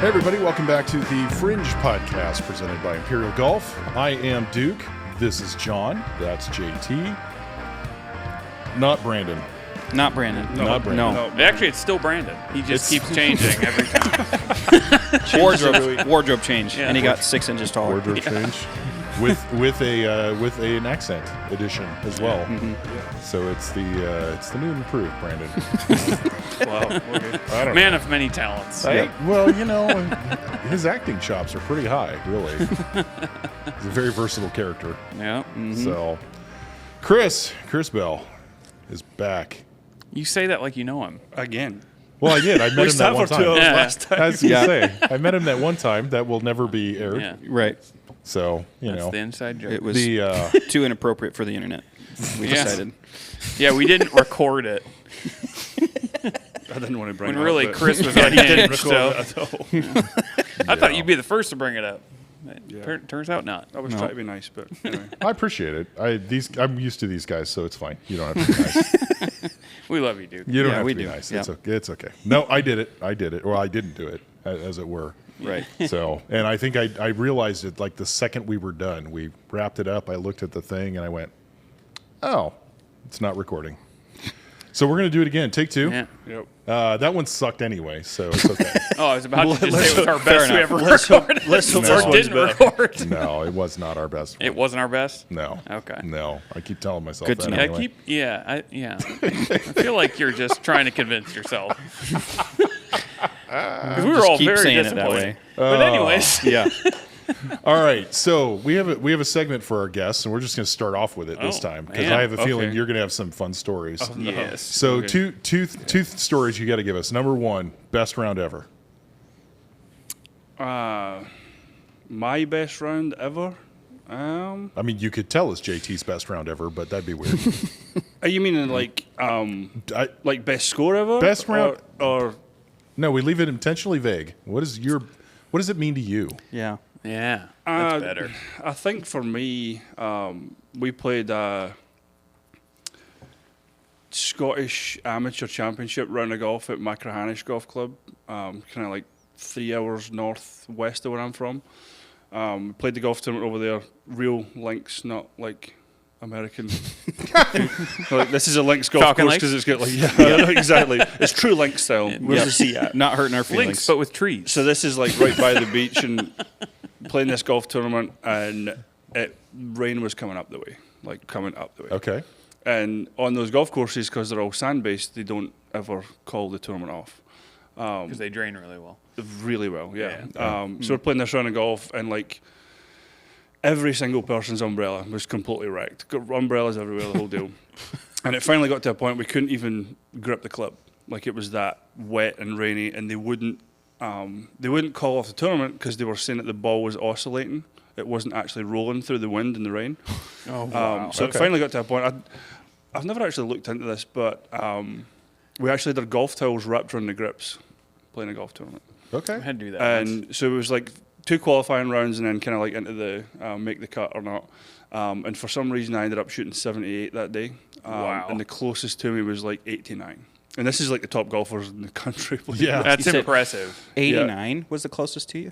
Hey everybody, welcome back to the Fringe podcast presented by Imperial Golf. I am Duke. This is John. That's JT. Not Brandon. Not Brandon. No, not Brandon. No. Actually, it's still Brandon. He just keeps changing every time. Wardrobe change, Yeah. and he got 6 inches taller. Wardrobe change with an accent edition as well. Mm-hmm. So it's the new and improved Brandon. Wow. I don't Man know. of many talents. Well, his acting chops are pretty high, really. He's a very versatile character. Yeah. Mm-hmm. So, Chris Bell is back. You say that like you know him. Again. Well, I did. I met him that one time. Yeah. last time. I was going to say, I met him that one time. That will never be aired. Yeah. Right. So, That's the inside joke. It was the too inappropriate for the internet. We Yes. decided. Yeah, we didn't record it. I didn't want to bring When it up. really but- Chris was Yeah, on he didn't hinge, record so it at all. I thought you'd be the first to bring it up. Yeah. Turns out not. I was trying to be nice, but anyway. I appreciate it. I'm used to these guys, so it's fine. You don't have to be nice. We love you, dude. You don't Yeah, have we to be do. nice. Yeah. It's okay. No, I did it. Or I didn't do it, as it were. Right. So, and I think I realized it like the second we were done. We wrapped it up. I looked at the thing and I went, "Oh, it's not recording." So we're gonna do it again. Take two. Yeah. Yep. That one sucked anyway, so it's okay. Oh, I was about to just say it was our fair best we enough. ever Let's hope recorded. this Or one's didn't better. record. No, it was not our best. It wasn't our best? No. Okay. No, I keep telling myself Good that. to know. Anyway. I feel like you're just trying to convince yourself. Because we were all keep very saying it that disappointed. way. But anyways, Yeah. All right, so we have a segment for our guests, and we're just going to start off with it this Oh, time because man. I have a feeling Okay. you're going to have some fun stories. yes. So Okay. two stories you got to give us. Number one, best round ever. My best round ever. I mean, you could tell us JT's best round ever, but that'd be weird. Are you meaning like best score ever? Best round- or No, we leave it intentionally vague. What does it mean to you? Yeah. Yeah, that's better. I think for me, we played a Scottish Amateur Championship round of golf at Machrihanish Golf Club, kind of like 3 hours northwest of where I'm from. Played the golf tournament over there, real links, not like American. Like, this is a links golf Falcon course Lakes? because it's got like exactly. It's true links style. Where's Yep. the sea at? Not hurting our feelings. Links, but with trees. So this is like right by the beach and playing this golf tournament, and rain was coming up the way. Okay. And on those golf courses, because they're all sand based, they don't ever call the tournament off. Because they drain really well. Really well, yeah. Yeah. So we're playing this round of golf, and like every single person's umbrella was completely wrecked. Got umbrellas everywhere, the whole deal. And it finally got to a point we couldn't even grip the club. Like it was that wet and rainy, and they wouldn't call off the tournament because they were saying that the ball was oscillating. It wasn't actually rolling through the wind and the rain. Oh, wow. So it finally got to a point. I've never actually looked into this, but we actually had our golf towels wrapped around the grips playing a golf tournament. Okay. I had to do that once. And so it was like 2 qualifying rounds and then kind of like into the make the cut or not. And for some reason, I ended up shooting 78 that day. Wow. And the closest to me was like 89. And this is like the top golfers in the country. Yeah. That's You said- impressive. 89 was the closest to you?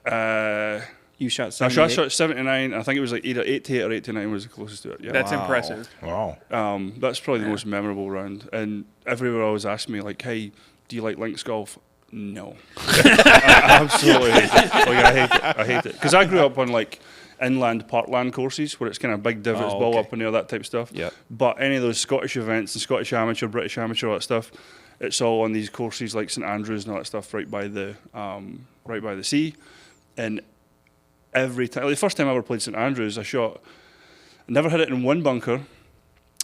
Uh, You shot I 78? shot 79. I think it was like either 88 or 89 was the closest to it. Yeah. That's Wow. impressive. Wow. That's probably the most memorable round. And everywhere always asked me, like, hey, do you like links golf? No. I absolutely hate it. Like, I hate it. Because I grew up on, like, inland parkland courses where it's kind of big divots, Oh, ball okay. up in there, that type of stuff. Yeah. But any of those Scottish events, the Scottish Amateur, British Amateur, all that stuff, it's all on these courses like St Andrews and all that stuff right by the sea. And every time, like the first time I ever played St Andrews, I never hit it in one bunker,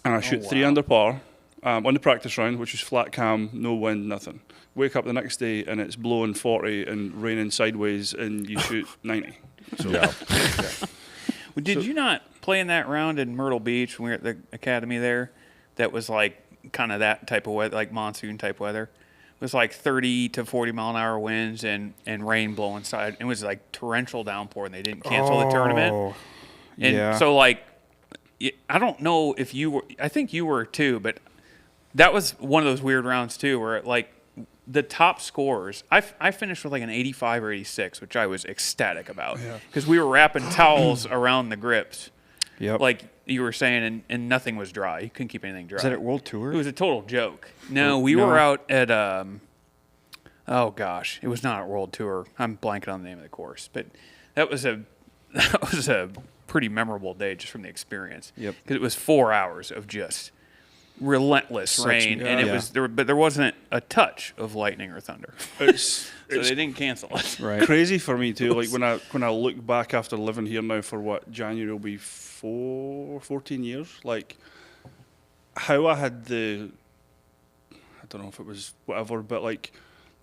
and I shoot 3 wow. under par on the practice round, which was flat cam, no wind, nothing. Wake up the next day and it's blowing 40 and raining sideways, and you shoot 90. So Yeah. Well, did you not play in that round in Myrtle Beach when we were at the academy there? That was like kind of that type of weather, like monsoon type weather. It was like 30 to 40 mile an hour winds and rain blowing side. It was like torrential downpour, and they didn't cancel the tournament. And yeah. so, like, I don't know if you were. I think you were too, but that was one of those weird rounds too, where like the top scores, I finished with like an 85 or 86, which I was ecstatic about because we were wrapping towels around the grips. Yep. Like you were saying, and nothing was dry. You couldn't keep anything dry. Is that at World Tour? It was a total joke. No, we were out at oh gosh, it was not at World Tour. I'm blanking on the name of the course, but that was a pretty memorable day just from the experience. Yep. Because it was 4 hours of just relentless rain, and it was there, but there wasn't a touch of lightning or thunder. It's So they didn't cancel it. Right. crazy for me too. Like when I look back after living here now for what, January will be 14 years. Like how I had I don't know if it was whatever, but like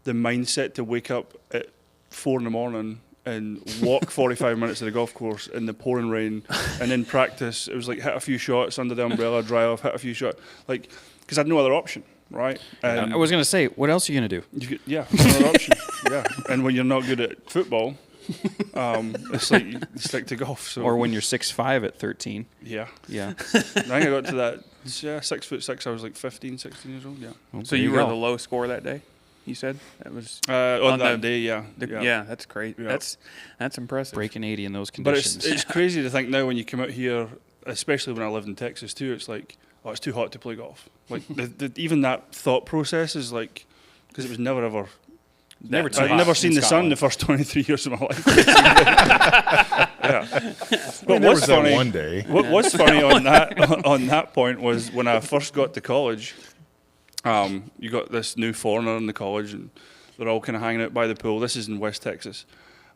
the mindset to wake up at 4 a.m. and walk 45 minutes to the golf course in the pouring rain, and in practice it was like hit a few shots under the umbrella, dry off, hit a few shots, like because I had no other option, right? And I was gonna say, what else are you gonna do? yeah, no other option, yeah. And when you're not good at football, it's like you stick to golf. So Or when you're 6'5" at 13. yeah, Yeah. I think I got to that. Yeah, 6'6". I was like 15, 16 years old. Yeah. So you were the low score that day. You said that was On that day, yeah. yeah. That's great. Yeah. That's impressive. breaking 80 in those But conditions. it's crazy to think now when you come out here, especially when I lived in Texas too. It's like, oh, it's too hot to play golf. Like even that thought process is like, because it was never ever. Never too I'd hot never seen in the sun Scotland. the first 23 years of my life. Yeah. But there what's was that funny? one day. What's funny on that point was when I first got to college, you got this new foreigner in the college, and they're all kind of hanging out by the pool. This is in West Texas.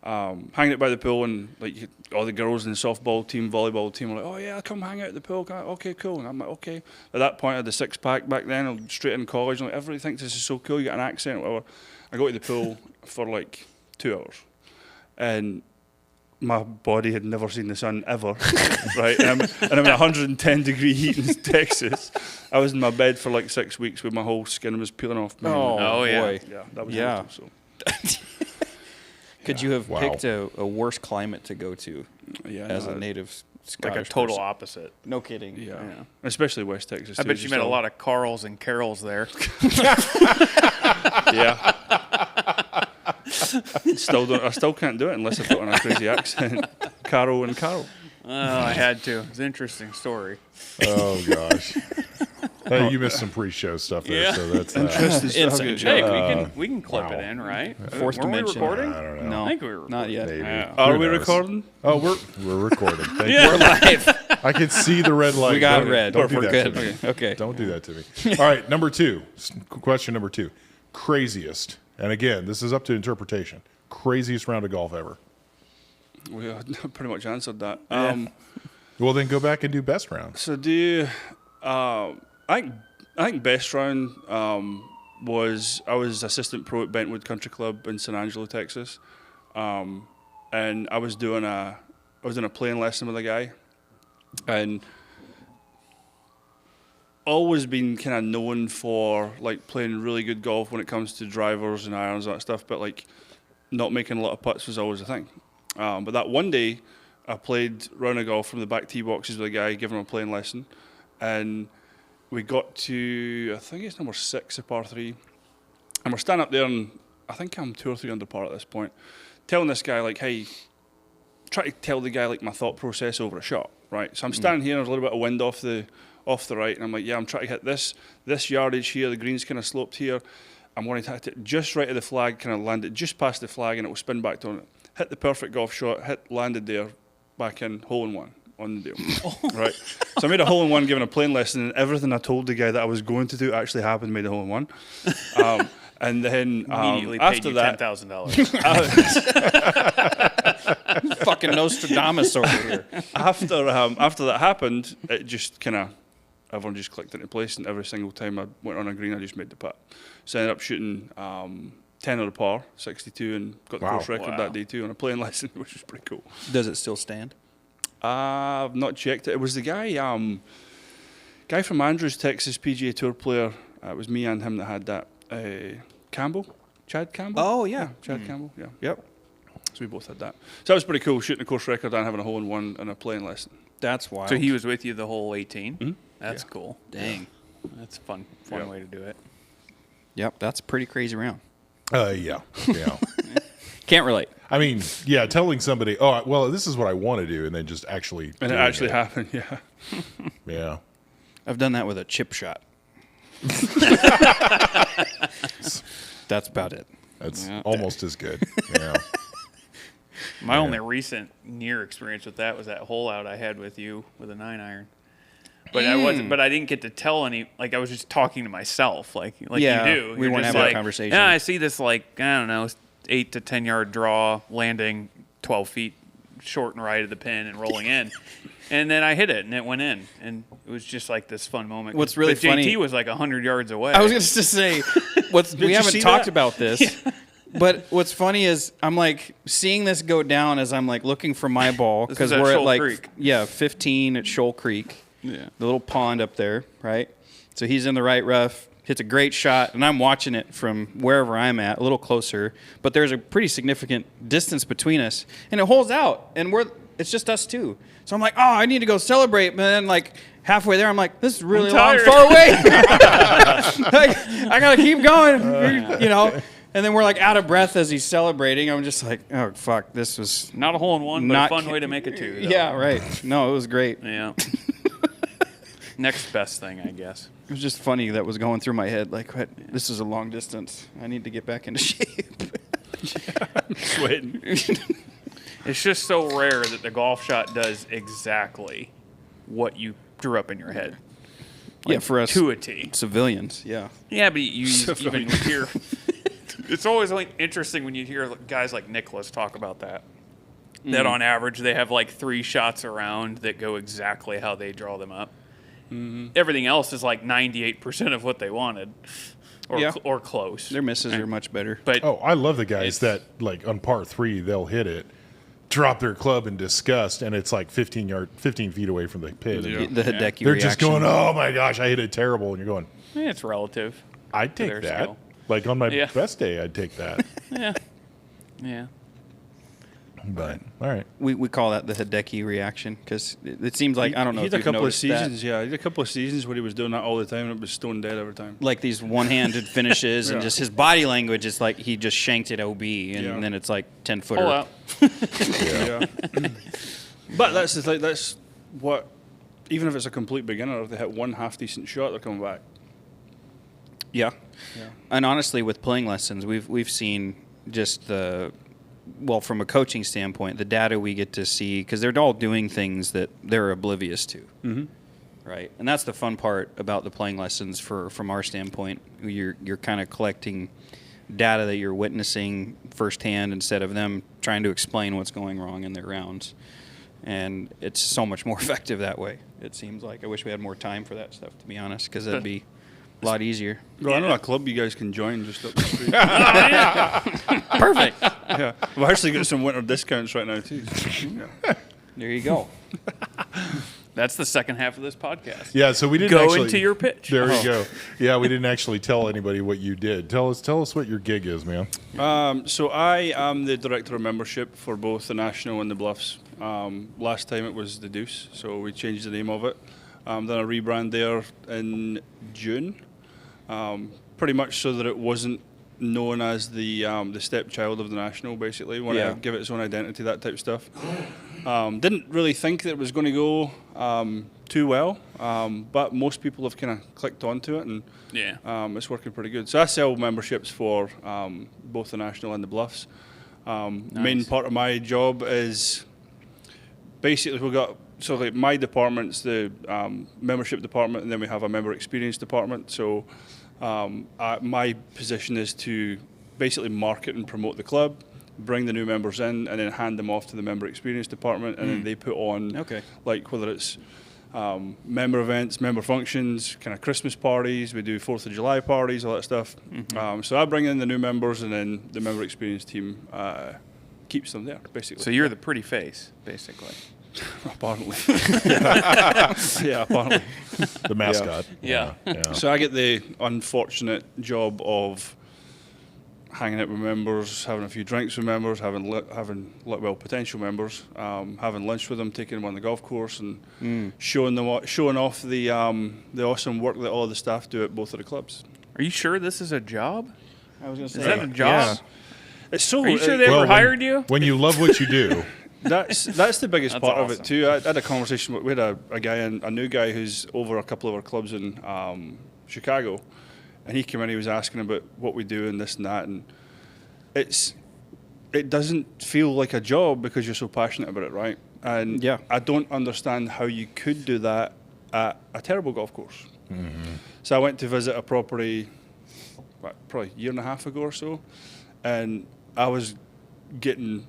Hanging out by the pool, and like all the girls in the softball team, volleyball team were like, "Oh yeah, come hang out at the pool." Okay, cool. And I'm like, "Okay." At that point, I had the 6-pack back then. I'm straight in college. I'm like, everybody thinks this is so cool. You got an accent, whatever. I go to the pool for like 2 hours, and my body had never seen the sun ever, right? And I'm in 110-degree heat in Texas. I was in my bed for like 6 weeks with my whole skin was peeling off. Me. Oh, yeah. boy. Yeah, that was Yeah. brutal, Could you have Wow. picked a worse climate to go to so yeah, as no, a native Like Scottish a total person? opposite. No kidding. yeah. Yeah. Especially West Texas. I too, bet you just met a all- lot of Carls and Carols there. Yeah. I still can't do it unless I put on a crazy accent. Carol and Carol. Oh, I had to. It's an interesting story. Oh gosh. You missed some pre-show stuff there, Yeah. so that's Inside Hey, joke. we can clip wow. it in, right? Fourth Weren't we dimension. recording? I don't know. No, I think we were not yet. Maybe. Yeah. Are Who we knows? recording? Oh, we're recording. Thank Yeah. We're live. you. I can see the red light. We got Don't- red. Don't do We're that good. to me. Okay. Don't do that to me. All right, number 2. Question number 2. Craziest, and again, this is up to interpretation. Craziest round of golf ever. We pretty much answered that. Well, then go back and do best round. So I think best round was I was assistant pro at Bentwood Country Club in San Angelo, Texas, and I was doing a playing lesson with a guy, and always been kind of known for like playing really good golf when it comes to drivers and irons and that stuff, but like not making a lot of putts was always a thing. But that one day, I played round of golf from the back tee boxes with a guy, giving him a playing lesson, and we got to, I think it's number 6, a par 3, and we're standing up there, and I think I'm 2 or 3 under par at this point, telling this guy like, hey, try to tell the guy like my thought process over a shot, right? So I'm standing here, and there's a little bit of wind off the right, and I'm like, yeah, I'm trying to hit this yardage here, the green's kind of sloped here, I'm going to hit it just right of the flag, kind of land it just past the flag, and it will spin back on it. Hit the perfect golf shot, landed there, back in, hole in one on the deal. Right. So I made a hole in one, giving a playing lesson, and everything I told the guy that I was going to do actually happened. Made a hole in one, and then Immediately paid after you that, $10,000. Fucking Nostradamus over here. after that happened, it just kind of everyone just clicked into place, and every single time I went on a green, I just made the putt. So I ended up shooting 10 on a par, 62, and got the Wow. course record that day too on a playing lesson, which was pretty cool. Does it still stand? I've not checked it. It was the guy from Andrews, Texas, PGA Tour player. It was me and him that had that. Chad Campbell? Oh, yeah. Chad Campbell, yeah. Yep. So we both had that. So that was pretty cool, shooting a course record and having a hole in one and a playing lesson. That's wild. So he was with you the whole 18? Mhm. That's Yeah. cool. Dang. That's a fun Yeah. way to do it. Yep, that's a pretty crazy round. Yeah. Can't relate. I mean, yeah, telling somebody, oh, well, this is what I want to do, and then just actually And it doing actually happened, yeah. Yeah. I've done that with a chip shot. That's about it. That's almost as good. Yeah. My only recent near experience with that was that hole out I had with you with a 9-iron. But I wasn't. But I didn't get to tell any. Like I was just talking to myself, like Yeah, you do. we You're weren't just having a like, conversation. Yeah, I see this like I don't know, 8 to 10 yard draw landing 12 feet short and right of the pin and rolling in, and then I hit it and it went in, and it was just like this fun moment. What's really but funny- JT was like 100 yards away. I was going to say, we you haven't see talked that? about this, but what's funny is I'm like seeing this go down as I'm like looking for my ball This because was at we're at Shoal like Creek. 15 at Shoal Creek, Yeah. the little pond up there, right? So he's in the right rough, hits a great shot, and I'm watching it from wherever I'm at, a little closer, but there's a pretty significant distance between us, and it holds out, and it's just us two. So I'm like, oh, I need to go celebrate, but then like halfway there, I'm like, this is really long, tired. far away. Like, I gotta keep going, you know. And then we're like out of breath as he's celebrating. I'm just like, oh fuck, this was not a hole in one, but not a fun way to make it 2. though. Yeah, right. No, it was great. Yeah. Next best thing, I guess. It was just funny that was going through my head. Like, what? This is a long distance. I need to get back into shape. Sweating. It's just so rare that the golf shot does exactly what you drew up in your head. Yeah, for us To a T. civilians. Yeah. Yeah, but you even hear. It's always like interesting when you hear guys like Nicholas talk about that. That on average they have like 3 shots around that go exactly how they draw them up. Mm-hmm. Everything else is like 98% of what they wanted, or Yeah. or close. Their misses are much better. But Oh, I love the guys It's- that, like, on par 3, they'll hit it, drop their club in disgust, and it's like 15 feet away from the pit. Yeah. The Hideki They're reaction. just going, oh my gosh, I hit it terrible. And you're going, it's relative. I'd take their that. skill. Like, on my Yeah. best day, I'd take that. Yeah. Yeah. But, all right. We call that the Hideki reaction because it seems like, I don't know He if had a you've couple of noticed that. seasons, yeah. He had a couple of seasons where he was doing that all the time and it was stone dead every time. Like these one-handed finishes and Yeah. just his body language is like he just shanked it OB and Yeah. then it's like 10-footer. Pull out. Yeah. But that's the thing, that's what, even if it's a complete beginner, if they hit one half-decent shot, they're coming back. Yeah. Yeah. And honestly, with playing lessons, we've seen just from a coaching standpoint, the data we get to see, because they're all doing things that they're oblivious to. Mm-hmm. Right. And that's the fun part about the playing lessons from our standpoint. You're kind of collecting data that you're witnessing firsthand instead of them trying to explain what's going wrong in their rounds. And it's so much more effective that way, it seems like. I wish we had more time for that stuff, to be honest, because that'd be a lot easier. Well, I know a club you guys can join just up the street. Perfect. Yeah. We've actually got some winter discounts right now, too. Yeah. There you go. That's the second half of this podcast. Yeah, so we didn't Go actually, into your pitch. There we go. Yeah, we didn't actually tell anybody what you did. Tell us what your gig is, man. So I am the director of membership for both the National and the Bluffs. Last time it was the Deuce, so we changed the name of it. Then a rebrand there in June, pretty much so that it wasn't known as the stepchild of the National, basically. Want Yeah. to give it its own identity, that type of stuff. Didn't really think that it was going to go too well, but most people have kind of clicked onto it, and Yeah. it's working pretty good. So I sell memberships for both the National and the Bluffs. Main part of my job is basically we've got, so like my department's the membership department, and then we have a member experience department. So my position is to basically market and promote the club, bring the new members in, and then hand them off to the member experience department, and then they put on, Okay. like whether it's member events, member functions, kind of Christmas parties, we do 4th of July parties, all that stuff. So I bring in the new members, and then the member experience team keeps them there, basically. So you're the pretty face, basically. Apparently. Yeah, apparently. The mascot. Yeah. Yeah. So I get the unfortunate job of hanging out with members, having a few drinks with members, having potential members, having lunch with them, taking them on the golf course, and showing off the awesome work that all of the staff do at both of the clubs. Are you sure this is a job? I was going to Is that a job? It's so. Are you sure they Well, ever hired you? When you love what you do, That's the biggest That's part of awesome. it too. I had a conversation with we had a guy, a new guy who's over a couple of our clubs in Chicago, and he came in. He was asking about what we do and this and that, and it doesn't feel like a job because you're so passionate about it, right? And Yeah. I don't understand how you could do that at a terrible golf course. So I went to visit a property probably a year and a half ago or so, and I was getting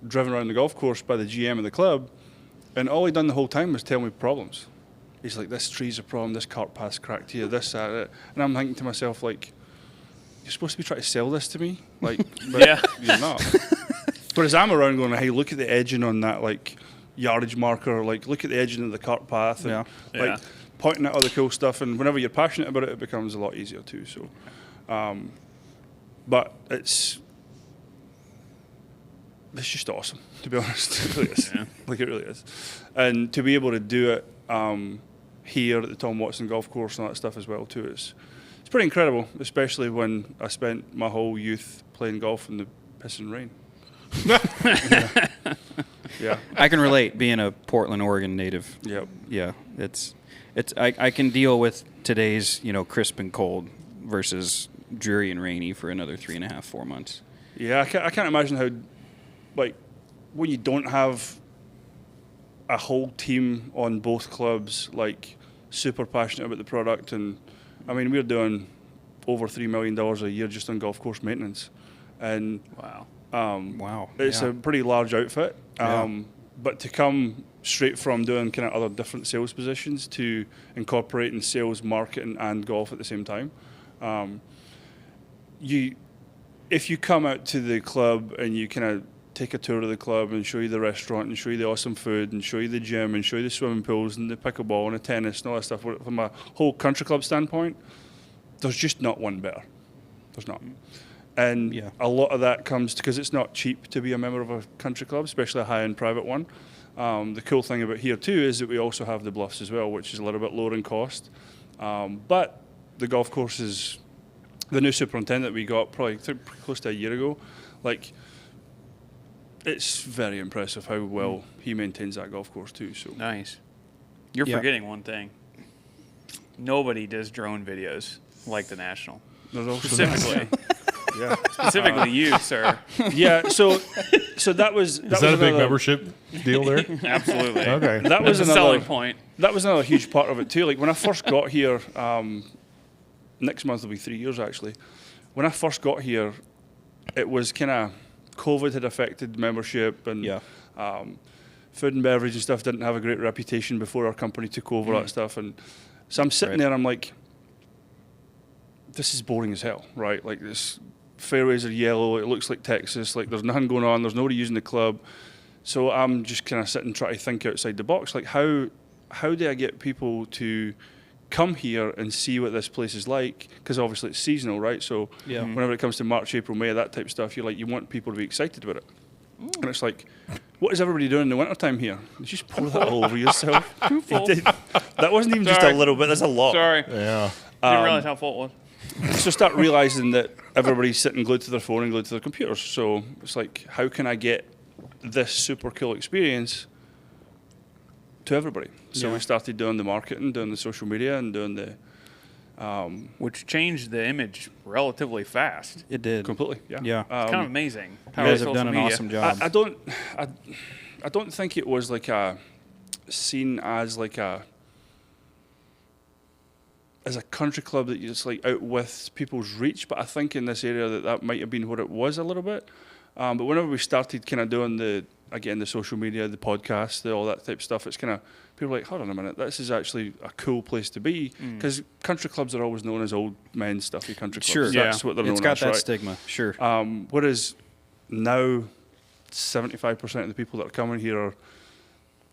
driven around the golf course by the GM of the club, and all he'd done the whole time was tell me problems. He's like, this tree's a problem, this cart path's cracked here, this, that. And I'm thinking to myself, like, you're supposed to be trying to sell this to me? Like, but Yeah. you're not. Whereas I'm around going, hey, look at the edging on that, like, yardage marker, like, look at the edging of the cart path, and, Yeah. like, pointing at other cool stuff. And whenever you're passionate about it, it becomes a lot easier too. So, but it's just awesome, to be honest. It really is. Yeah. Like, it really is. And to be able to do it here at the Tom Watson Golf Course and all that stuff as well too, it's pretty incredible, especially when I spent my whole youth playing golf in the piss and rain. Yeah. I can relate being a Portland, Oregon native. Yep. Yeah, it's I can deal with today's, crisp and cold versus dreary and rainy for another 3.5, 4 months. Yeah, I can't imagine how, like, when you don't have a whole team on both clubs, like, super passionate about the product. And, I mean, we're doing over $3 million a year just on golf course maintenance. And Wow. Wow. it's yeah. a pretty large outfit. Yeah. But to come straight from doing kind of other different sales positions to incorporating sales, marketing, and golf at the same time, if you come out to the club and you kind of take a tour of the club and show you the restaurant and show you the awesome food and show you the gym and show you the swimming pools and the pickleball and the tennis and all that stuff, from a whole country club standpoint, there's just not one better. There's not. And Yeah. a lot of that comes because it's not cheap to be a member of a country club, especially a high-end private one. The cool thing about here too is that we also have the bluffs as well, which is a little bit lower in cost. But the golf course is, the new superintendent we got probably close to a year ago, like, it's very impressive how well he maintains that golf course too. So Nice. You're Yeah. forgetting one thing. Nobody does drone videos like the National. there's also Specifically. yeah, Specifically you, sir. yeah. So that was is that a big another- membership deal there? Absolutely. Okay. That was That's a another selling point. That was another huge part of it too. Like, when I first got here, next month will be 3 years actually. When I first got here, it was kind of COVID had affected membership, and Yeah. food and beverage and stuff didn't have a great reputation before our company took over that stuff. And so I'm sitting Right. there, and I'm like, this is boring as hell, right? Like, this fairways are yellow. It looks like Texas. Like, there's nothing going on. There's nobody using the club. So I'm just kind of sitting trying to think outside the box. Like, how do I get people to come here and see what this place is like? Because obviously it's seasonal, right? So Yeah. whenever it comes to March, April, May, that type of stuff, you want people to be excited about it. And it's like, what is everybody doing in the wintertime here? You just pour that all over yourself. That wasn't even just a Sorry. little bit. That's a lot. Sorry. Yeah. Didn't realize how full it was. So start realizing that everybody's sitting glued to their phone and glued to their computers. So it's like, how can I get this super cool experience to everybody? So Yeah. we started doing the marketing, doing the social media, and doing the Which changed the image relatively fast. It did. completely. Yeah. Yeah. Kind of amazing. You How guys have social done an media- awesome job. I don't think it was like a seen as like as a country club that you just like out with people's reach, but I think in this area that might have been what it was a little bit. But whenever we started kind of doing the social media, the podcast, all that type of stuff, it's kind of people are like, hold on a minute, this is actually a cool place to be, because country clubs are always known as old men stuffy country clubs. Sure. That's Yeah. what they're It's known got as, that right? stigma. Sure. Whereas now, 75% of the people that are coming here are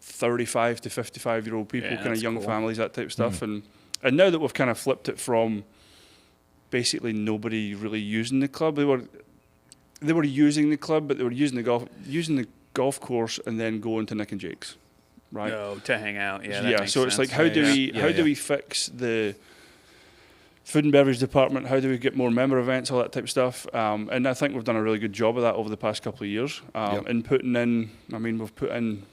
35 to 55-year-old people, Yeah, kind of that's young cool. families, that type of stuff. And now that we've kind of flipped it from basically nobody really using the club, they were using the club, but they were using the golf course and then going to Nick and Jake's, right? No, to hang out. Yeah. That makes So it's sense. like, how do Yeah. we Yeah, how do yeah. we fix food and beverage department, how do we get more member events, all that type of stuff. And I think we've done a really good job of that over the past couple of years. In putting in, I mean, we've put in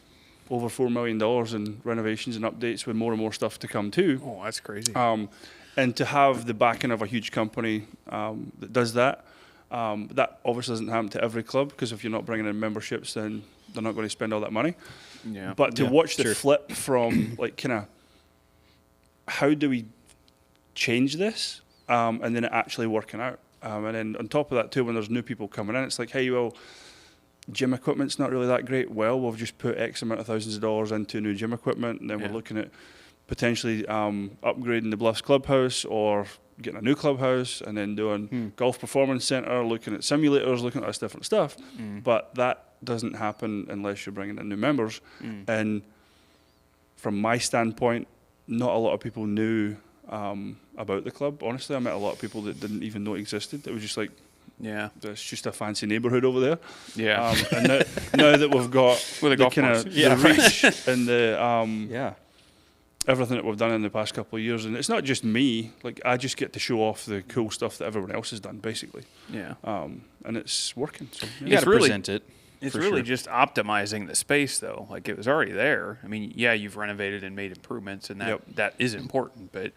over $4 million in renovations and updates with more and more stuff to come too. Oh, that's crazy. And to have the backing of a huge company that does that, that obviously doesn't happen to every club, because if you're not bringing in memberships, then they're not going to spend all that money. Yeah. But to watch the sure. flip from like kind of how do we change this, and then it actually working out. And then on top of that too, when there's new people coming in, it's like, hey, well, gym equipment's not really that great. Well, we've just put X amount of thousands of dollars into new gym equipment, and then we're looking at potentially upgrading the Bluffs clubhouse or getting a new clubhouse, and then doing golf performance center, looking at simulators, looking at all this different stuff. But that doesn't happen unless you're bringing in new members. And from my standpoint, not a lot of people knew about the club. Honestly, I met a lot of people that didn't even know it existed. It was just like, it's just a fancy neighbourhood over there. Yeah. And now that we've got With a the golf kind course. of the reach and the Yeah. everything that we've done in the past couple of years, and it's not just me. Like, I just get to show off the cool stuff that everyone else has done, basically. Yeah. And it's working. So, You yeah. got It's to really- present it. It's for really sure. just optimizing the space, though. Like, it was already there. I mean, yeah, you've renovated and made improvements, and that is important. But,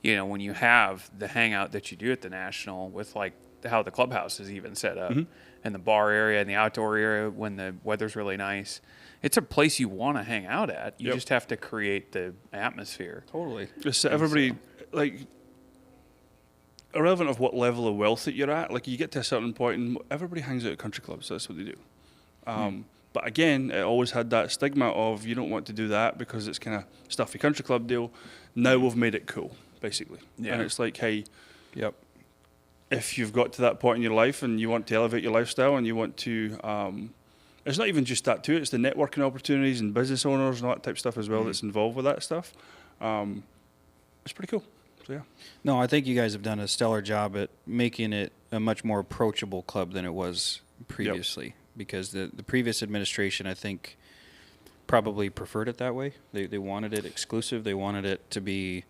you know, when you have the hangout that you do at the National with, like, how the clubhouse is even set up, and the bar area and the outdoor area when the weather's really nice, it's a place you want to hang out at. You just have to create the atmosphere. Totally. Just everybody, like, irrelevant of what level of wealth that you're at, like, you get to a certain point and everybody hangs out at country clubs. That's what they do. But again, it always had that stigma of you don't want to do that because it's kind of stuffy country club deal. Now we've made it cool, basically. Yeah. And it's like, hey, Yep. if you've got to that point in your life and you want to elevate your lifestyle and you want to, it's not even just that too, it's the networking opportunities and business owners and all that type of stuff as well that's involved with that stuff. It's pretty cool. So, yeah. No, I think you guys have done a stellar job at making it a much more approachable club than it was previously. Because the previous administration, I think, probably preferred it that way. They wanted it exclusive. They wanted it to be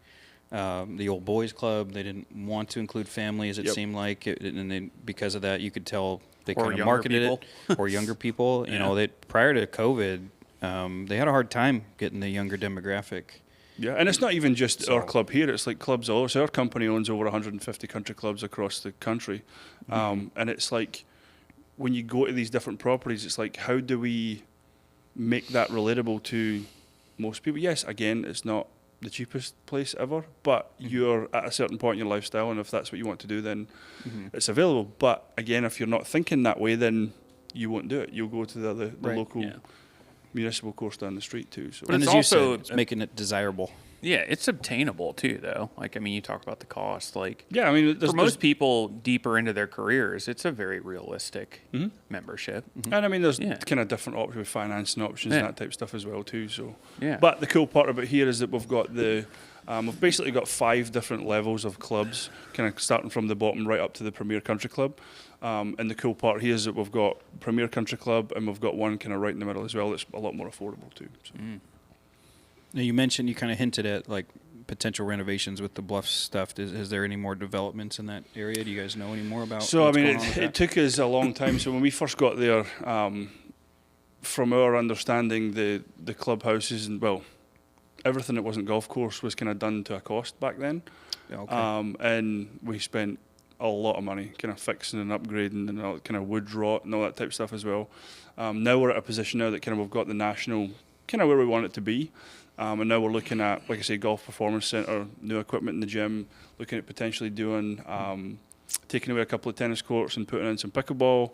the old boys club. They didn't want to include families, it seemed like. And then because of that, you could tell they Or kind of younger marketed people. it. Or younger people. You know, prior to COVID, they had a hard time getting the younger demographic. Yeah, and it's not even just our club here. It's like clubs all over. So our company owns over 150 country clubs across the country. And it's like, when you go to these different properties, it's like, how do we make that relatable to most people? Yes, again, it's not the cheapest place ever, but you're at a certain point in your lifestyle, and if that's what you want to do, then it's available. But again, if you're not thinking that way, then you won't do it. You'll go to the Right. local municipal course down the street too. So But And it's as you also- said, it's making it desirable. Yeah, it's obtainable, too, though. Like, I mean, you talk about the cost. Like, yeah, I mean, for most people deeper into their careers, it's a very realistic membership. and I mean, there's Yeah. kind of different options with financing options and that type of stuff as well too. So, Yeah. But the cool part about here is that we've got we've basically got 5 different levels of clubs, kind of starting from the bottom right up to the Premier Country Club. And the cool part here is that we've got Premier Country Club, and we've got one kind of right in the middle as well that's a lot more affordable too. So. Now, you mentioned, you kind of hinted at like potential renovations with the Bluffs stuff. Is there any more developments in that area? Do you guys know any more about? So I what's mean, going on with it that? took us a long time. So when we first got there, from our understanding, the clubhouses and everything that wasn't golf course was kind of done to a cost back then. Okay. And we spent a lot of money kind of fixing and upgrading and all kind of wood rot and all that type of stuff as well. Now we're at a position now that kind of we've got the national kind of where we want it to be. And now we're looking at, like I say, golf performance center, new equipment in the gym, looking at potentially doing, taking away a couple of tennis courts and putting in some pickleball,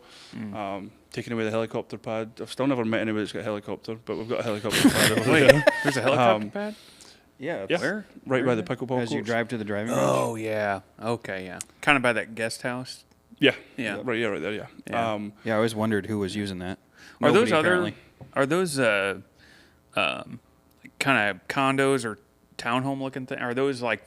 taking away the helicopter pad. I've still never met anybody that's got a helicopter, but we've got a helicopter pad over there. There's a helicopter pad? Yeah. Yeah, Where? right by the pickleball As you courts. drive to the driving range. Oh, yeah. Okay, yeah. Kind of by that guest house. Yeah, Yeah. right there, yeah. Yeah. Yeah, I always wondered who was using that. Are those Nobody, other? apparently. Are those kind of condos or townhome looking thing? Are those like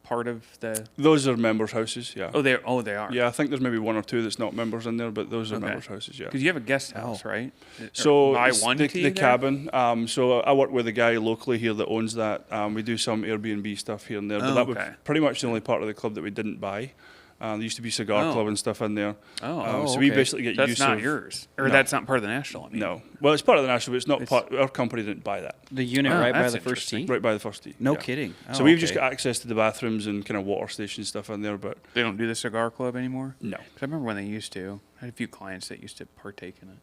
part of the? Those are members' houses, yeah. Oh, they are. Yeah, I think there's maybe one or two that's not members in there, but those are Okay. members' houses, yeah. Because you have a guest house, right? So buy it's one the key there? cabin. So I work with a guy locally here that owns that. We do some Airbnb stuff here and there, but Oh, that was okay. pretty much the only part of the club that we didn't buy. There used to be cigar Oh. club and stuff in there. Oh, So we okay. basically get That's use not of yours, or No. that's not part of the national. I mean. No, well, it's part of the national, but it's not It's- part. Our company didn't buy that. The unit Oh, right by that's the first tee. Right by the first tee. No yeah. kidding. So Oh, we've just okay. got access to the bathrooms and kind of water station stuff in there, but They don't do the cigar club anymore. no. 'Cause I remember when they used to. I had a few clients that used to partake in it.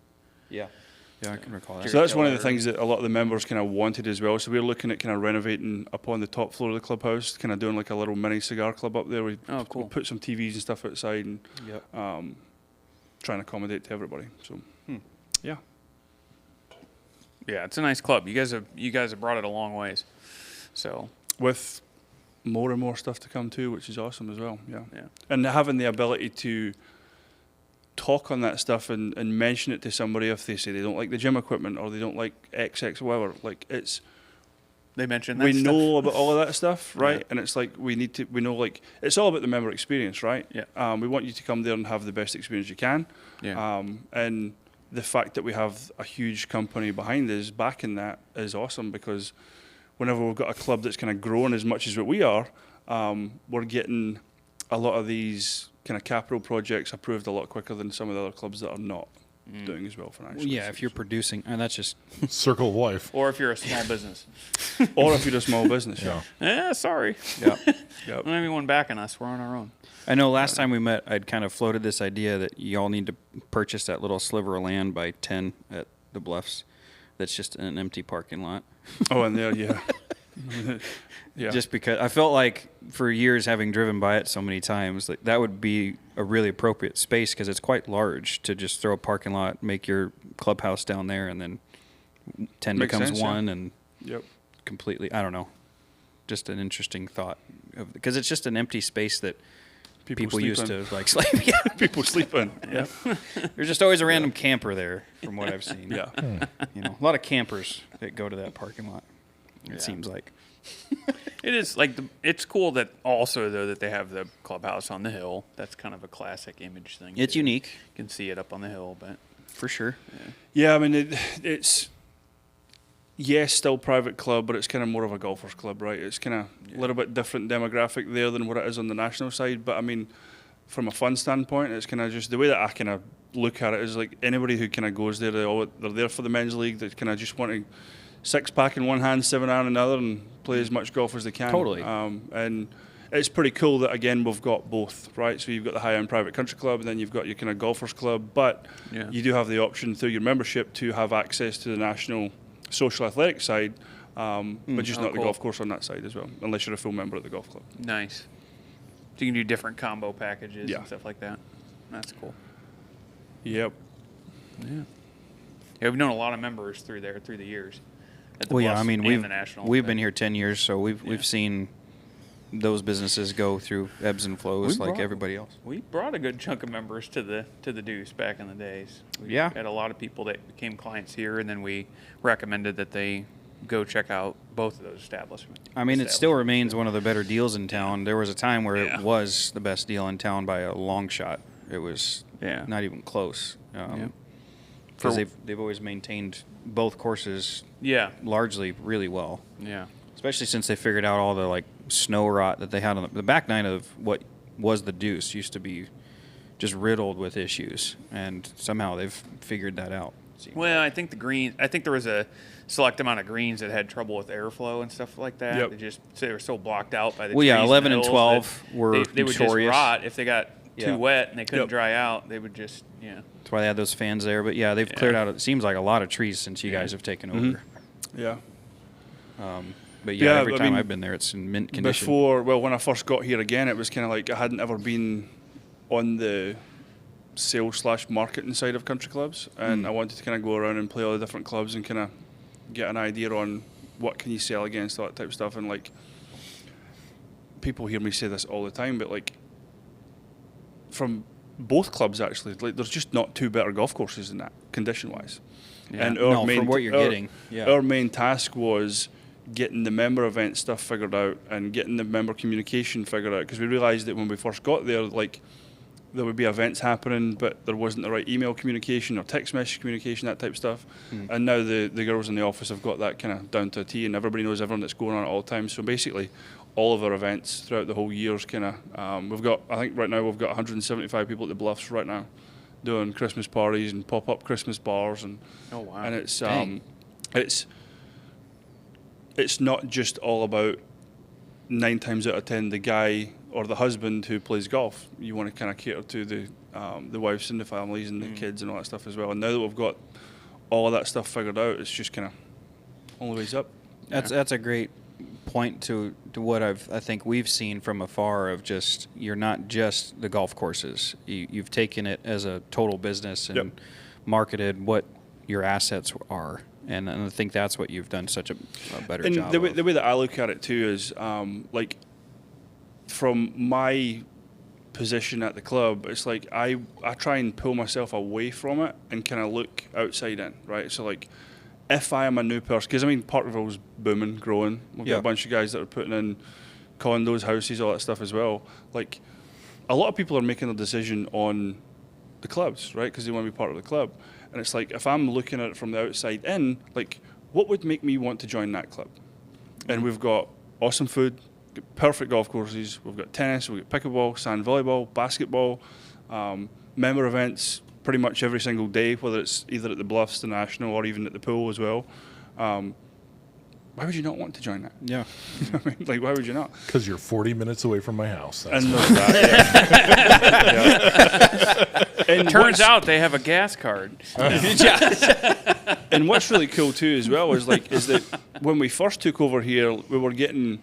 Yeah. Yeah, I can recall that. So that's one of the Killer. things that a lot of the members kind of wanted as well. So we're looking at kind of renovating up on the top floor of the clubhouse, kind of doing like a little mini cigar club up there. We Oh, cool. we put some TVs and stuff outside and Yep. try and accommodate to everybody. So yeah, Yeah, it's a nice club. You guys have brought it a long ways. So with more and more stuff to come too, which is awesome as well. Yeah, yeah. and having the ability to talk on that stuff and mention it to somebody if they say they don't like the gym equipment or they don't like XX whatever. Like it's. They mentioned that We stuff. know about all of that stuff, right? Yeah. And it's like we know like it's all about the member experience, right? Yeah. We want you to come there and have the best experience you can. Yeah. And the fact that we have a huge company behind us backing that is awesome because whenever we've got a club that's kind of growing as much as what we are, we're getting a lot of these kind of capital projects approved a lot quicker than some of the other clubs that are not doing as well financially. Yeah, if you're producing, and that's just Circle of life. Or if you're a small business. or if you're a small business, yeah. Sorry. yeah. Yep. We don't have anyone backing us. We're on our own. I know last time we met, I'd kind of floated this idea that y'all need to purchase that little sliver of land by 10 at the Bluffs. That's just an empty parking lot. Oh, and there, yeah. Yeah. Just because I felt like for years, having driven by it so many times, like that would be a really appropriate space because it's quite large to just throw a parking lot, make your clubhouse down there, and then 10 Makes becomes sense, yeah. one and Yep. completely. I don't know. Just an interesting thought because it's just an empty space that people sleep used in. to like sleep. Yeah. People sleep in. Yeah. There's just always a random camper there, from what I've seen. Yeah. You know, a lot of campers that go to that parking lot. It seems like. It is like it's cool that also though that they have the clubhouse on the hill. That's kind of a classic image thing. It's too. unique, You can see it up on the hill, but for sure. Yeah, I mean, it's, yes, still private club, but it's kind of more of a golfer's club, right? It's kind of a little bit different demographic there than what it is on the national side. But I mean, from a fun standpoint, it's kind of just the way that I kind of look at it is like anybody who kind of goes there, they're there for the men's league. They kind of just want to six pack in one hand, 7-iron in another, and play as much golf as they can. Totally. And it's pretty cool that again we've got both, right? So you've got the high-end private country club, and then you've got your kind of golfers club. But Yeah. you do have the option through your membership to have access to the national social athletic side, but just Oh, not the cool. golf course on that side as well, unless you're a full member of the golf club. nice. So you can do different combo packages Yeah. and stuff like that. That's cool. Yep. Yeah, we've known a lot of members through there through the years. At the Well, yeah, Bluffs I mean, and the national. we've been here 10 years, so we've seen those businesses go through ebbs and flows We like brought- everybody else. We brought a good chunk of members to the Deuce back in the days. We Yeah. had a lot of people that became clients here, and then we recommended that they go check out both of those establishments. I mean, it still remains one of the better deals in town. There was a time where Yeah. it was the best deal in town by a long shot. It was Yeah. not even close. Yeah. Because For- they've always maintained both courses Yeah, largely really well. yeah, Especially since they figured out all the like snow rot that they had on the back nine of what was the Deuce used to be just riddled with issues, and somehow they've figured that out. Well, I think there was a select amount of greens that had trouble with airflow and stuff like that. Yep. They were so blocked out by the Well, yeah, trees and 11 and hills 12 that were they would just notorious. rot if they got Yeah. too wet and they couldn't Yep. dry out. They would just That's why they had those fans there. But yeah, they've cleared out. It seems like a lot of trees since you guys have taken over. Yeah. But yeah, Yeah, every I time mean, I've been there, it's in mint condition. When I first got here again, it was kind of like I hadn't ever been on the sales/marketing side of country clubs, and I wanted to kind of go around and play all the different clubs and kind of get an idea on what can you sell against, all that type of stuff. And like, people hear me say this all the time, but like, from both clubs actually, like there's just not two better golf courses than that, condition-wise. Yeah. And No, from what you're getting, yeah. our main task was getting the member event stuff figured out and getting the member communication figured out, because we realised that when we first got there, like, there would be events happening, but there wasn't the right email communication or text message communication, that type of stuff. And now the girls in the office have got that kind of down to a T, and everybody knows everyone that's going on at all times. So basically, all of our events throughout the whole year's kind of, I think right now we've got 175 people at the Bluffs right now doing Christmas parties and pop-up Christmas bars. And Oh, wow. and it's not just all about 9 times out of 10 the guy or the husband who plays golf. You want to kind of cater to the wives and the families and the kids and all that stuff as well. And now that we've got all of that stuff figured out, it's just kind of only ways up. That's a great point to what I think we've seen from afar of just, you're not just the golf courses. You've taken it as a total business and marketed what your assets are. And I think that's what you've done such a better job the of. way that I look at it too is, like, from my position at the club, it's like I try and pull myself away from it and kind of look outside in, right? So, like, if I am a new person, because I mean, Parkerville's booming, growing. We've got a bunch of guys that are putting in condos, houses, all that stuff as well. Like, a lot of people are making a decision on the clubs, right? Because they want to be part of the club. And it's like, if I'm looking at it from the outside in, like, what would make me want to join that club? And we've got awesome food, perfect golf courses, we've got tennis, we've got pickleball, sand volleyball, basketball, member events pretty much every single day, whether it's either at the Bluffs, the National, or even at the pool as well. Why would you not want to join that? Yeah. I mean, like, why would you not? Because you're 40 minutes away from my house. That's And there's that, yeah. And Turns out they have a gas card. And what's really cool too as well is that when we first took over here, we were getting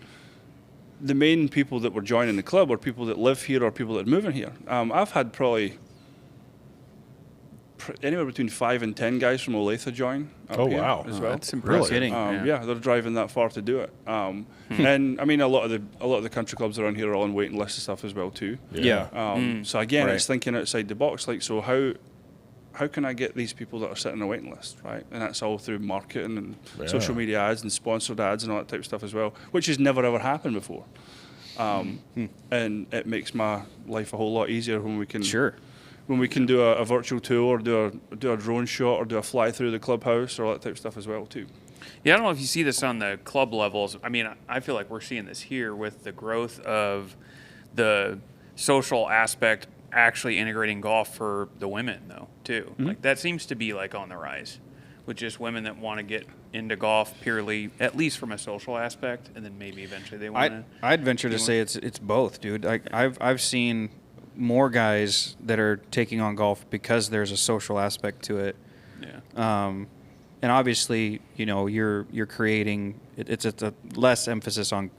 the main people that were joining the club were people that live here or people that are moving here. I've had probably anywhere between 5 and 10 guys from Olathe join up Oh, here wow. as well. That's impressive. Yeah, they're driving that far to do it. And I mean, a lot of the country clubs around here are on waiting lists and stuff as well too. Yeah. So again, Right. it's thinking outside the box. Like, so how can I get these people that are sitting on a waiting list, right? And that's all through marketing and social media ads and sponsored ads and all that type of stuff as well, which has never ever happened before. And it makes my life a whole lot easier when we can when we can do a virtual tour or do a drone shot or do a fly through the clubhouse or all that type of stuff as well too. Yeah, I don't know if you see this on the club levels. I mean, I feel like we're seeing this here with the growth of the social aspect actually integrating golf for the women, though, too. Like, that seems to be, like, on the rise with just women that want to get into golf purely, at least from a social aspect, and then maybe eventually they want to. I'd venture to say it's both, dude. I've seen more guys that are taking on golf because there's a social aspect to it. Yeah. And obviously, you know, you're creating it's a less emphasis on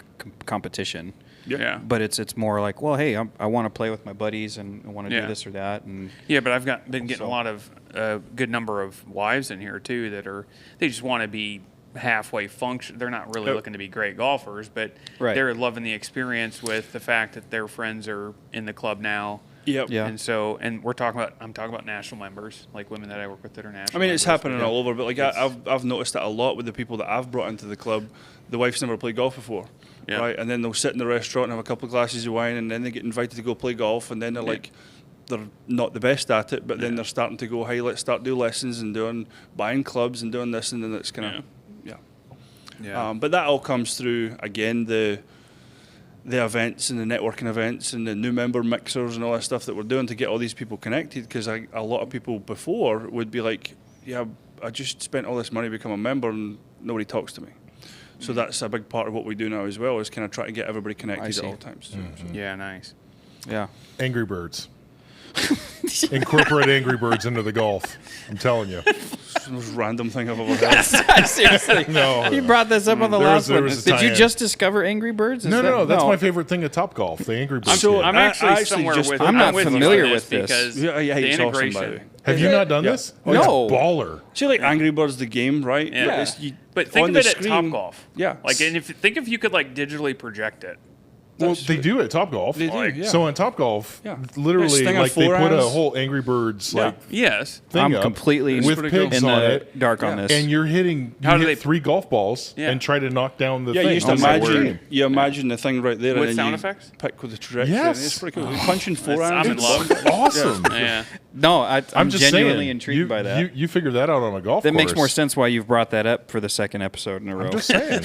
competition. Yeah. But it's more like, well, hey, I want to play with my buddies and I want to Yeah. do this or that. And Yeah, but I've been getting a lot of good number of wives in here too that they just want to be halfway function. They're not really looking to be great golfers, but Right. they're loving the experience with the fact that their friends are in the club now. Yep. Yeah. And so, and I'm talking about national members, like women that I work with that are national. I mean, it's members. happening all over, but like I've noticed that a lot with the people that I've brought into the club. The wife's never played golf before, Yeah. right? And then they'll sit in the restaurant and have a couple of glasses of wine, and then they get invited to go play golf, and then they're like, they're not the best at it, but then they're starting to go, hey, let's start doing lessons and buying clubs and doing this, and then it's kind of, Yeah. But that all comes through again the events and the networking events and the new member mixers and all that stuff that we're doing to get all these people connected. Because a lot of people before would be like, yeah, I just spent all this money to become a member and nobody talks to me. So that's a big part of what we do now as well, is kind of try to get everybody connected at all times. So, Yeah, nice. yeah. Angry Birds. Incorporate Angry Birds into the golf. I'm telling you. it's the most random thing I've ever heard. Seriously. No. You brought this up on the There last was one. a Did you tie-in. just discover Angry Birds? No, that's my favorite thing at Topgolf, the Angry Birds. So game. I'm I actually actually somewhere just- with. I'm not with you familiar on with this. because Yeah, the it's awesome, by the integration. way. Have you not done Yeah. this? No. It's baller. See, like Angry Birds, the game, right? Yeah. But But think on of the it at screen- Topgolf. Yeah. Like, and think if you could like digitally project it, Well, they do at Topgolf. They do, yeah. So on Topgolf, Yeah. literally, Sting like of they put a forehands. whole Angry Birds Yeah. like Yes. thing I'm up completely with pretty cool. pigs in on the it, dark on Yeah. this. and you're hitting. How You do hit they- 3 golf balls Yeah. and try to knock down the Yeah, thing. you used to Oh my imagine. word. You imagine the thing right there, With and then sound you effects? pick with the trajectory. Yes. It's pretty cool. Punching I'm forehands. in love. Awesome. Yeah. no, I'm just genuinely saying, intrigued by that. You figured that out on a golf that course. makes more sense why you've brought that up for the second episode in a row. I'm just saying.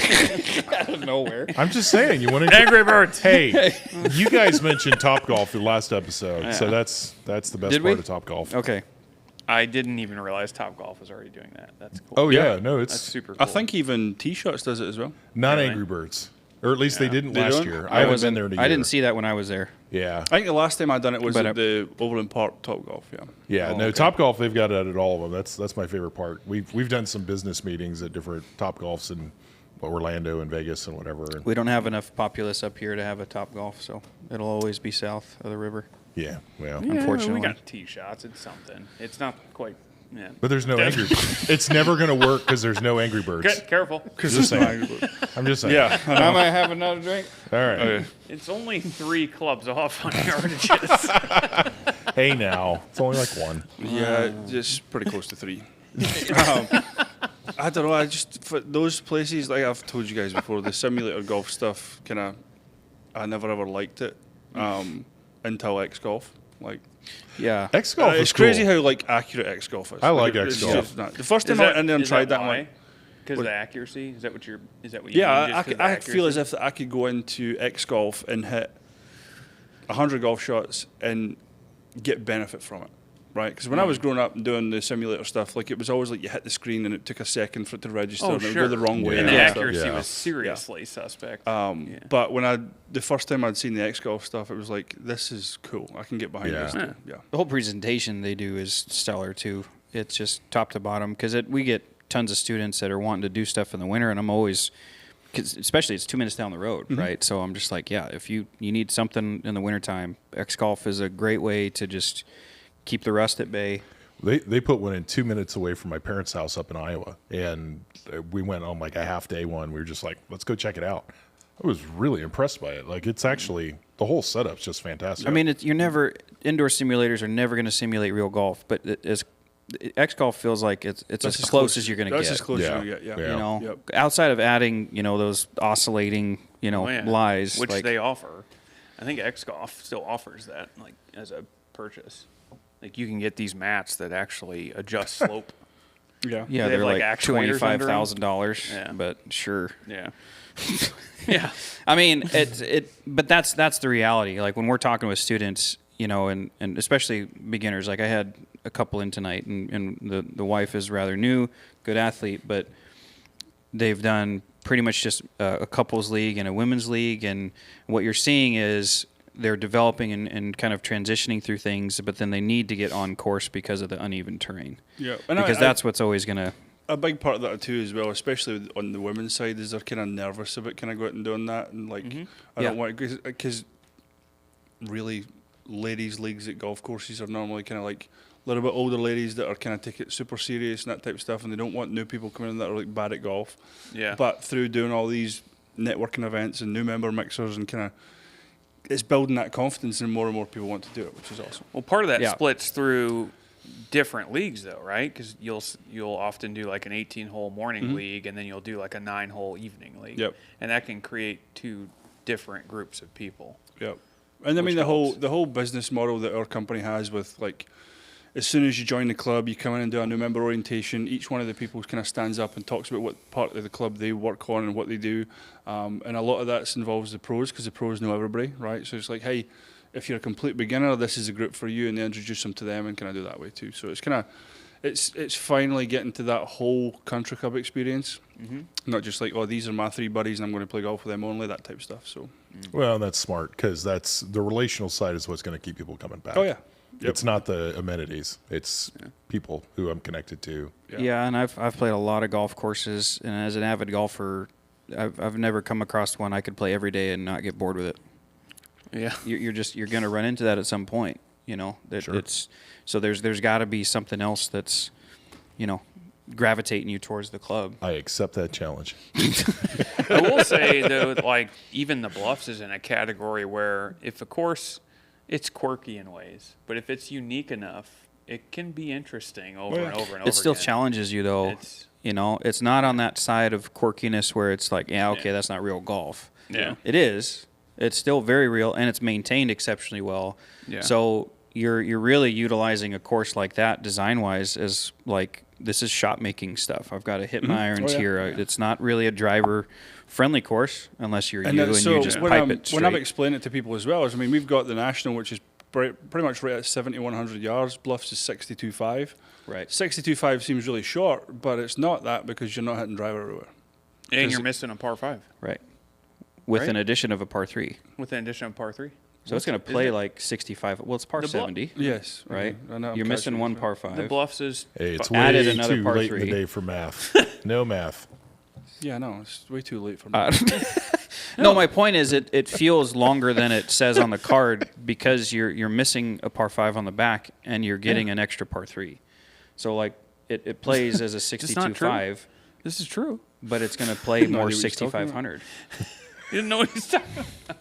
Out of nowhere. I'm just saying. You want to Angry Birds. Hey, you guys mentioned Topgolf the last episode, so Yeah. that's the best Did we? part of Topgolf. Okay. I didn't even realize Topgolf was already doing that. That's cool. Oh yeah, no, That's it's super cool. I think even T-Shots does it as well. not Really? Angry Birds, or at least they didn't They last don't? year. I haven't been there in a year. I didn't see that when I was there. Yeah, I think the last time I done it was But, at the Overland Park Topgolf. Yeah. yeah. No, okay. Topgolf they've got it at all of them. That's my favorite part. We've done some business meetings at different Topgolfs in Orlando and Vegas and whatever. And We don't have enough populace up here to have a Top Golf, so it'll always be south of the river. yeah, well, Yeah, unfortunately. we got tee shots. It's something. It's not quite. Yeah. but there's no Angry. It's never going to work because there's no Angry Birds. Careful. Just saying. I'm just saying. Yeah. I might have another drink. All right. Okay. It's only 3 clubs off on yardages. Hey, now it's only like 1. Yeah, just pretty close to 3. I don't know. I just for those places, like I've told you guys before, the simulator golf stuff. I never ever liked it until X Golf. Like Yeah. X golf. it's crazy how like accurate X Golf is. I like it's X golf. just not- The first time I went in there and tried that, I'm like, Because of the accuracy? Is that what you're? Is that what you? yeah, mean, just 'cause of I the feel as accuracy? if I could go into X Golf and hit 100 golf shots and get benefit from it, right? Because when I was growing up and doing the simulator stuff, like it was always like you hit the screen and it took a second for it to register Oh, and it would sure. go the wrong way. Yeah. And and the stuff. accuracy Yeah. was seriously suspect. Yeah. But But the first time I'd seen the X Golf stuff, it was like, this is cool. I can get behind Yeah. this. Yeah. Too. Yeah. The whole presentation they do is stellar too. It's just top to bottom because we get tons of students that are wanting to do stuff in the winter, and I'm always, cause especially it's 2 minutes down the road, right? So I'm just like, yeah, if you need something in the wintertime, X Golf is a great way to just keep the rust at bay. They put one in 2 minutes away from my parents' house up in Iowa, and we went on like a half day one. We were just like, let's go check it out. I was really impressed by it. Like it's actually the whole setup's just fantastic. I mean, indoor simulators are never going to simulate real golf, but X Golf feels like it's as close as you're going to That's get. as close Yeah. as you're going to get, Yeah. yeah. You know, Yep. outside of adding, those oscillating, Oh, yeah. lies, which like, they offer. I think X Golf still offers that, like as a purchase. Like you can get these mats that actually adjust slope. Yeah. yeah, they they're have, like, like actuators under 'em? $25,000. Yeah. But sure. Yeah. Yeah. I mean, but that's the reality. Like when we're talking with students, and especially beginners. Like I had a couple in tonight, and the wife is rather new, good athlete, but they've done pretty much just a couples league and a women's league, and what you're seeing is they're developing and kind of transitioning through things, but then they need to get on course because of the uneven terrain. Yeah. And Because that's what's always going to. a big part of that too as well, especially on the women's side, is they're kind of nervous about kind of going out and doing that, and like I Yeah. don't want because really ladies leagues at golf courses are normally kind of like a little bit older ladies that are kind of take it super serious and that type of stuff, and they don't want new people coming in that are like bad at golf. Yeah. But through doing all these networking events and new member mixers and kind of, it's building that confidence, and more people want to do it, which is awesome. Well, part of that Yeah. splits through different leagues, though, right? Because you'll often do like an 18-hole morning league, and then you'll do like a 9-hole evening league. Yep. And that can create 2 different groups of people. Yep. And I mean Which helps. the whole business model that our company has with like, as soon as you join the club, you come in and do a new member orientation. Each one of the people kind of stands up and talks about what part of the club they work on and what they do. And a lot of that involves the pros, because the pros know everybody, right? So it's like, hey, if you're a complete beginner, this is a group for you, and they introduce them to them and kind of do that way too. So it's kind of, it's finally getting to that whole country club experience, not just like, oh, these are my 3 buddies and I'm going to play golf with them only, that type of stuff. So, well, that's smart because that's the relational side is what's going to keep people coming back. oh yeah, yep. It's not the amenities; it's people who I'm connected to. Yeah, and I've played a lot of golf courses, and as an avid golfer, I've never come across one I could play every day and not get bored with it. Yeah. You're going to run into that at some point, that Sure. it's so there's got to be something else that's gravitating you towards the club. I accept that challenge. I will say though, like even the Bluffs is in a category where if a course, it's quirky in ways, but if it's unique enough, it can be interesting over and over and over. It still again. challenges you though. It's not on that side of quirkiness where it's like, yeah, okay, that's not real golf. Yeah. It is. It's still very real, and it's maintained exceptionally well. Yeah. So you're really utilizing a course like that design-wise as like, this is shot making stuff. I've got to hit my irons here. It's not really a driver-friendly course unless you're you just pipe it straight. When I've explained it to people as well, we've got the National, which is pretty much right at 7,100 yards. Bluffs is 62.5. Right. 62.5 seems really short, but it's not that because you're not hitting driver everywhere. And you're missing a par 5. Right. With Right? an addition of a par 3. With an addition of par 3. So it's going to play like 65. Well, it's par 70. Yes. Right? I know, I'm You're missing catching one it. par 5. The Bluffs is Hey, it's Added way another too par late in 3. the day for math. No math. Yeah, no, it's way too late for me. No, my point is it feels longer than it says on the card because you're missing a par 5 on the back and you're getting an extra par 3. So like it plays as a not true. 62.5, This is true. but it's going to play more idea what he's talking about. 6,500. You didn't know what he's talking about.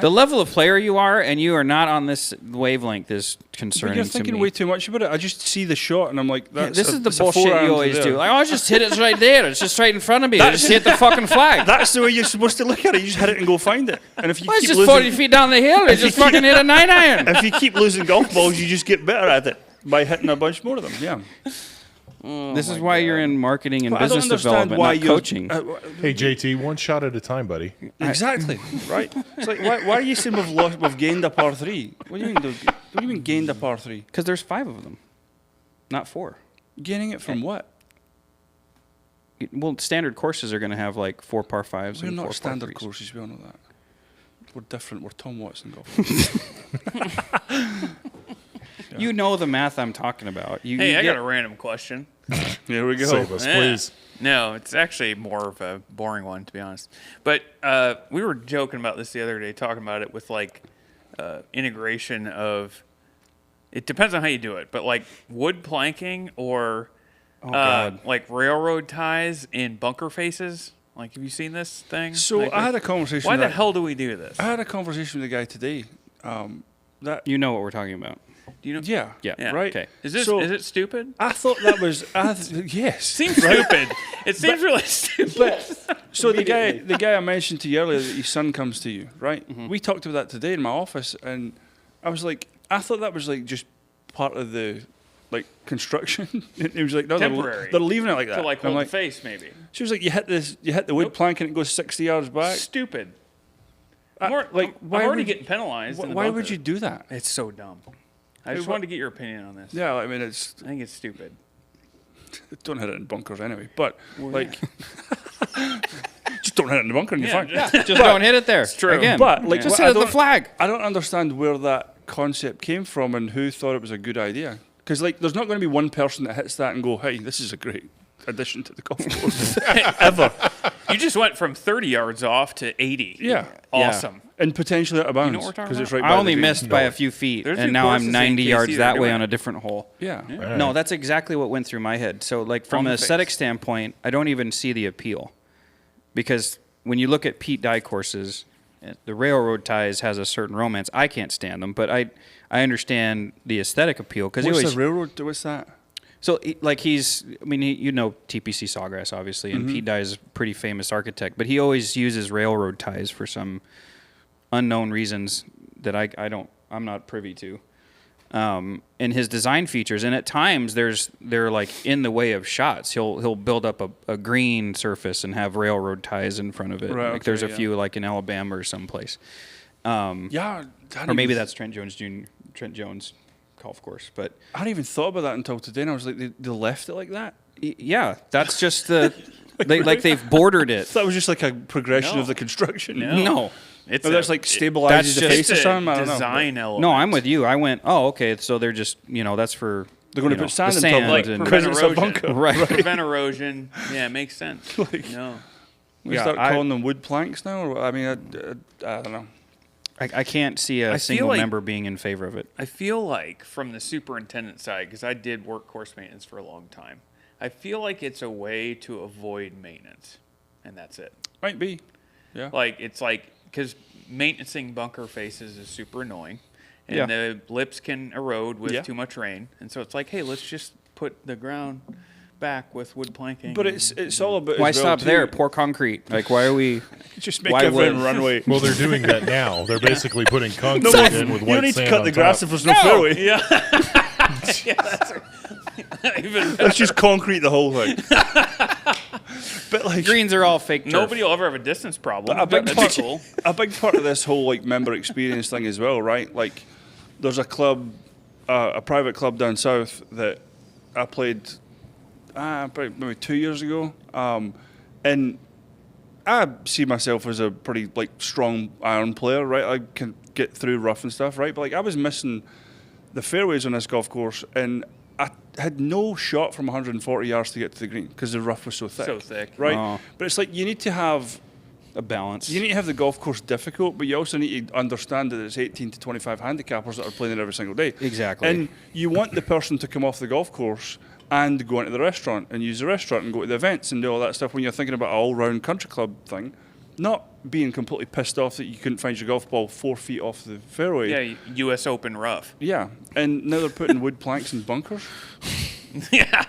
The level of player you are and you are not on this wavelength is concerning You're to thinking me. way too much about it. I just see the shot and I'm like, Yeah, that's this is the it's a bullshit forearm you to always there. do. Like, oh, I just hit it right there. It's just right in front of me. I just hit the fucking flag. That's the way you're supposed to look at it. You just hit it and go find it. And if you Well, it's keep just losing, 40 feet down the hill. It's just fucking hit a 9-iron. if you keep losing golf balls, you just get better at it by hitting a bunch more of them. Yeah. This is why you're in marketing and But I don't business understand development, why not you're coaching. Hey, JT, one shot at a time, buddy. Exactly. Right. It's like why are you saying we've gained a par 3? What do you mean? What do you mean gained a par 3? Because there's 5 of them, not 4. Gaining it from what? Well, standard courses are going to have like 4 par 5s We're and 4 not par standard 3s. courses. We all know that. We're different. We're Tom Watson golf. You know the math I'm talking about. Hey, I got a random question. Here we go. Save us, Yeah. please. No, it's actually more of a boring one, to be honest. But we were joking about this the other day, talking about it with like integration of. It depends on how you do it, but like wood planking or God. like railroad ties in bunker faces. Like, have you seen this thing? So Like, I had a conversation. why the that- hell do we do this? I had a conversation with a guy today. That You know what we're talking about. Do you know? yeah, Yeah. right. Okay. Is this So- is it stupid? I thought that was yes. Seems stupid. It seems really stupid. So the guy I mentioned to you earlier, that his son comes to you, right? We talked about that today in my office, and I was like, I thought that was like just part of the like construction. And he was like, no, Temporary. they're leaving it like that. To like And I'm hold like, the face, maybe. she was like, you hit the wood Nope. plank and it goes 60 yards back. Stupid. I- I'm why already would- getting penalized. in the Why would bunker. you do that? It's so dumb. I just what- wanted to get your opinion on this. Yeah, I mean, it's I think it's stupid. don't hit it in bunkers anyway. But Well, like, just don't hit it in the bunker and you're fine. Just don't hit it there. It's true. Again. But like, just I hit it at the don't- flag. I don't understand where that concept came from and who thought it was a good idea. Because like, there's not going to be one person that hits that and go, "Hey, this is a great addition to the golf course." Ever. You just went from 30 yards off to 80. Yeah. Awesome. And potentially out of bounds. know what we're talking 'cause it's about? right I by only the green. missed by a few feet, There's and two now I'm courses in 90 KC yards that that are way doing on it. a different hole. Yeah. No, that's exactly what went through my head. So, like, from On an the aesthetic face. standpoint, I don't even see the appeal. Because when you look at Pete Dye courses, the railroad ties has a certain romance. I can't stand them, but I understand the aesthetic appeal. Because What's the railroad? What's that? So, like, you know TPC Sawgrass, obviously, and Pete Dye is a pretty famous architect, but he always uses railroad ties for some unknown reasons that I'm not privy to. In his design features, and at times they're like in the way of shots. He'll build up a green surface and have railroad ties in front of it. Right, like there's a okay, yeah. few like in Alabama or someplace. Yeah. Or maybe that's Trent Jones golf course, but I hadn't even thought about that until today, and I was like, they left it like that? yeah, that's just they've bordered it. That was just like a progression No. of the construction. No. It's No, that's like stabilizes that's the just face or it's something. I a don't know. design element. No, I'm with you. I went, oh, okay, so they're just, that's for They're going to you know, put sand the on top sand of like it and- because prevent it's a erosion. bunker. Right. Prevent erosion. Yeah, it makes sense. No. We Yeah, start I- calling them wood planks now? Or, I mean, I don't know. I can't see a I feel single like- member being in favor of it. I feel like from the superintendent side, because I did work course maintenance for a long time, I feel like it's a way to avoid maintenance. and that's it. Might be. Yeah. Like it's like because maintaining bunker faces is super annoying, and Yeah. the lips can erode with Yeah. too much rain, and so it's like, hey, let's just put the ground back with wood planking. But it's all about. Why as well, stop too. there? Pour concrete. Like, why are we? Just make Why everyone would- runway. Well, they're doing that now. They're basically putting concrete No, in with you white don't need to sand cut on the grass top. if there's no fairway. yeah, yeah, that's even Let's just concrete the whole thing. But like Greens are all fake turf. nobody will ever have a distance problem. a big That's part, cool. a big part of this whole like member experience thing as well, right? Like, there's a club, a private club down south that I played, probably maybe 2 years ago, and I see myself as a pretty like strong iron player, right? I can get through rough and stuff, right? But like I was missing the fairways on this golf course, and I had no shot from 140 yards to get to the green because the rough was so thick. So thick. Right? Oh. But it's like you need to have a balance. you need to have the golf course difficult, but you also need to understand that it's 18 to 25 handicappers that are playing it every single day. Exactly. And you want the person to come off the golf course and go into the restaurant and use the restaurant and go to the events and do all that stuff when you're thinking about an all-round country club thing, not being completely pissed off that you couldn't find your golf ball 4 feet off the fairway. Yeah, U.S. Open rough. Yeah. And now they're putting wood planks in bunkers. yeah.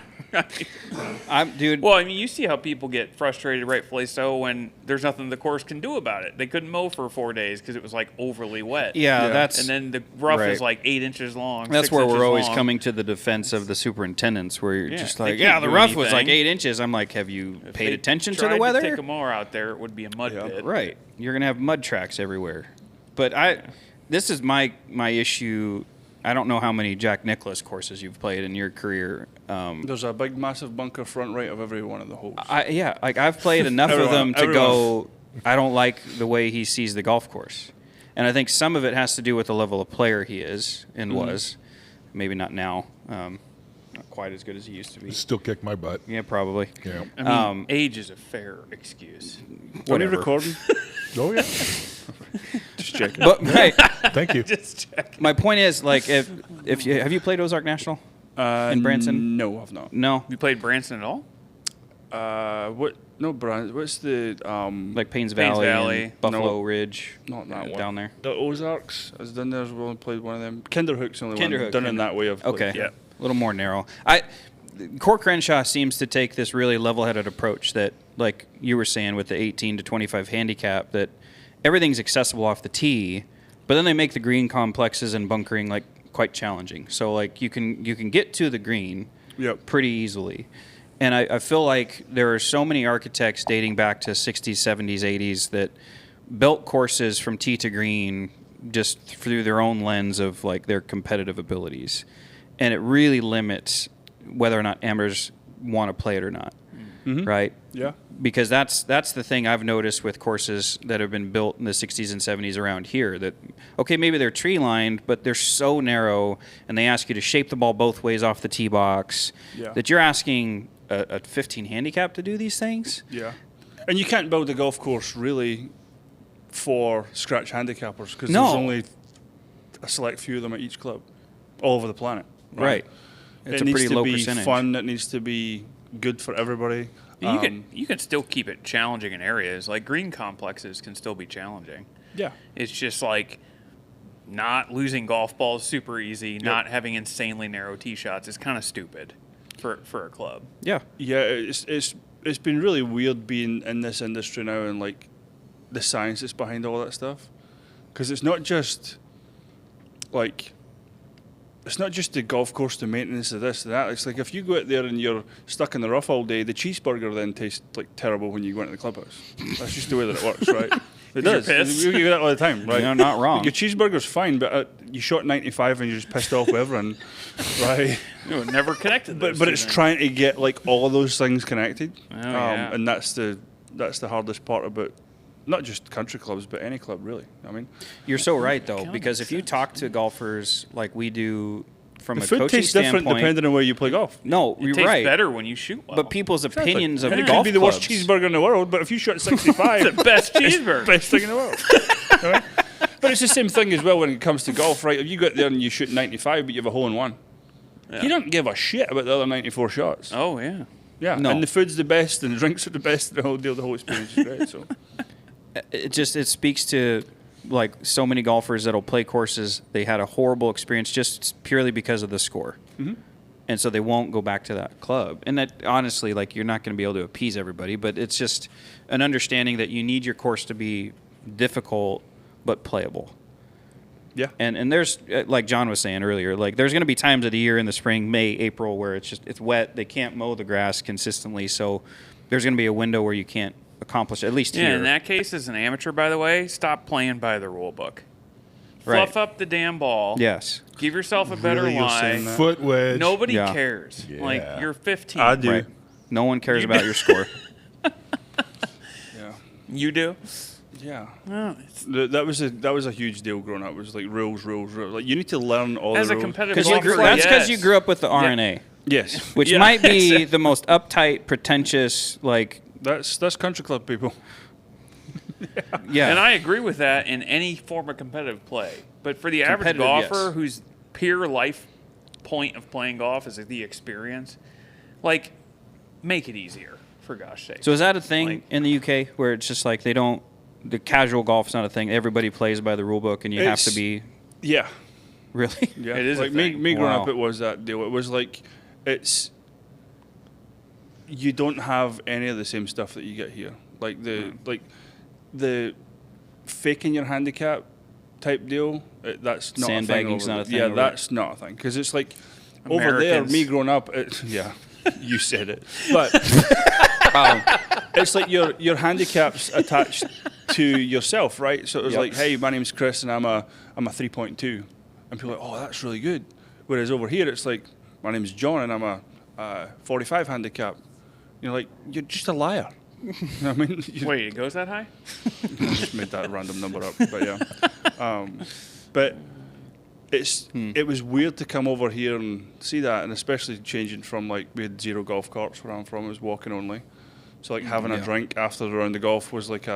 Dude. Well, I mean, you see how people get frustrated, rightfully so, when there's nothing the course can do about it. They couldn't mow for 4 days because it was like overly wet. yeah, Yeah. that's And then the rough right. is like 8 inches long. That's 6 where inches we're always long. coming to the defense of the superintendents, where you're Yeah, just they like, can't the do rough was like anything. 8 inches. I'm like, have you If paid they attention to tried the weather? take a mower out there, it would be a mud Yeah. pit. Right. You're gonna have mud tracks everywhere. But this is my issue. I don't know how many Jack Nicklaus courses you've played in your career. There's a big, massive bunker front right of every one of the holes. I've played enough of them to go. I don't like the way he sees the golf course, and I think some of it has to do with the level of player he is and was. Maybe not now. Not quite as good as he used to be. Still kick my butt. Yeah, probably. Yeah. I mean, age is a fair excuse. Are we Whatever. recording? Oh yeah. Just checking. But right, Thank you. Just check. my point is, like, if you have you played Ozark National in Branson? No, I've not. No, You played Branson at all? What? No, Branson. What's the like Paynes Paynes Valley, Valley. and Buffalo No. Ridge, Not that one. down there. The Ozarks. I was done there as well and played one of them. Kinderhook's the only one Kinderhook, done in Kinder- that way. I've played. Okay, Yeah. a little more narrow. Cork Crenshaw seems to take this really level-headed approach that, like you were saying, with the 18 to 25 handicap, that everything's accessible off the tee, but then they make the green complexes and bunkering like quite challenging. So like you can get to the green Yep. pretty easily. And I feel like there are so many architects dating back to 60s, 70s, 80s that built courses from tee to green just through their own lens of like their competitive abilities. And it really limits whether or not amateurs want to play it or not, right? Yeah. Because that's the thing I've noticed with courses that have been built in the 60s and 70s around here that, okay, maybe they're tree lined, but they're so narrow and they ask you to shape the ball both ways off the tee box Yeah. that you're asking a 15 handicap to do these things. Yeah. And you can't build a golf course really for scratch handicappers because No. there's only a select few of them at each club all over the planet. Right. It's it a needs pretty to low be percentage. fun. It needs to be good for everybody. You can still keep it challenging in areas. Like green complexes can still be challenging. Yeah. It's just like not losing golf balls super easy, not having insanely narrow tee shots is kind of stupid for a club. Yeah. Yeah, it's been really weird being in this industry now and like the science that's behind all that stuff, because it's not just like it's not just the golf course, the maintenance of this and that. It's like if you go out there and you're stuck in the rough all day, the cheeseburger then tastes like terrible when you go into the clubhouse. That's just the way that it works, right? It You're does. pissed. You get that all the time, right? You're not wrong. Your cheeseburger's fine, but you shot 95 and you're just pissed off with everyone, right? You know, never connected. But those but two it's things. trying to get like all of those things connected, yeah. and that's the hardest part about not just country clubs but any club really. I mean, You're so right, though, Kinda because makes if you sense. talk to golfers like we do from the a food coaching tastes different standpoint, depending on where you play golf. no, It you're tastes right. better when you shoot well. But people's opinions of And it golf could be the worst clubs- cheeseburger in the world, but if you shot 65, it's the best cheeseburger. best thing in the world. Right? But it's the same thing as well when it comes to golf, right? If you go out there and you shoot 95, but you have a hole in one, you don't give a shit about the other 94 shots. Oh yeah. Yeah, No. and the food's the best, and the drinks are the best, and the whole deal, the whole experience is great. So It speaks to like so many golfers that'll play courses. They had a horrible experience just purely because of the score. Mm-hmm. And so they won't go back to that club. And that honestly, like you're not going to be able to appease everybody, but it's just an understanding that you need your course to be difficult but playable. yeah, And there's like John was saying earlier, like there's going to be times of the year in the spring, May, April, where it's wet. They can't mow the grass consistently, so there's going to be a window where you can't accomplish it, at least Yeah, here. in that case, as an amateur, by the way, stop playing by the rule book. Right. Fluff up the damn ball. Yes. Give yourself a better Really, you're saying lie. that? Foot wedge. Nobody Yeah. cares. Yeah. Like, you're 15. I do. Right. No one cares about your score. Yeah, You do? yeah. Well, it's, That was a huge deal growing up. It was like rules. Like you need to learn all as the a rules. competitive That's golfer, because yes. you grew up with the RNA, Yes, which Yeah. might be the most uptight, pretentious, like, that's country club people. yeah. And I agree with that in any form of competitive play. But for the average Competitive, golfer yes. whose pure life point of playing golf is the experience, like, make it easier, for gosh sake. So is that a thing Like- in the UK where it's just like the casual golf's not a thing? Everybody plays by the rule book, and you have to It's- be Yeah, really. yeah. It is a like me thing. growing Wow. up. It was that deal. It was like you don't have any of the same stuff that you get here. Like the faking your handicap type deal. That's not a thing. Sandbagging's over not a there. thing Yeah, over there. that's not a thing because it's like over there. Americans. Me growing up, yeah, you said it, but it's like your handicap's attached to yourself, right? So it was Yep. like, hey, my name's Chris, and I'm a 3.2, and people are like, oh, that's really good. Whereas over here, it's like, my name's John, and I'm a 45 handicap. You're like, you're just a liar. You know what I mean? Wait, it goes that high? I just made that random number up, but yeah. But it was weird to come over here and see that, and especially changing from like we had 0 golf carts where I'm from. It was walking only, so like having a Yeah. drink after the round of golf was like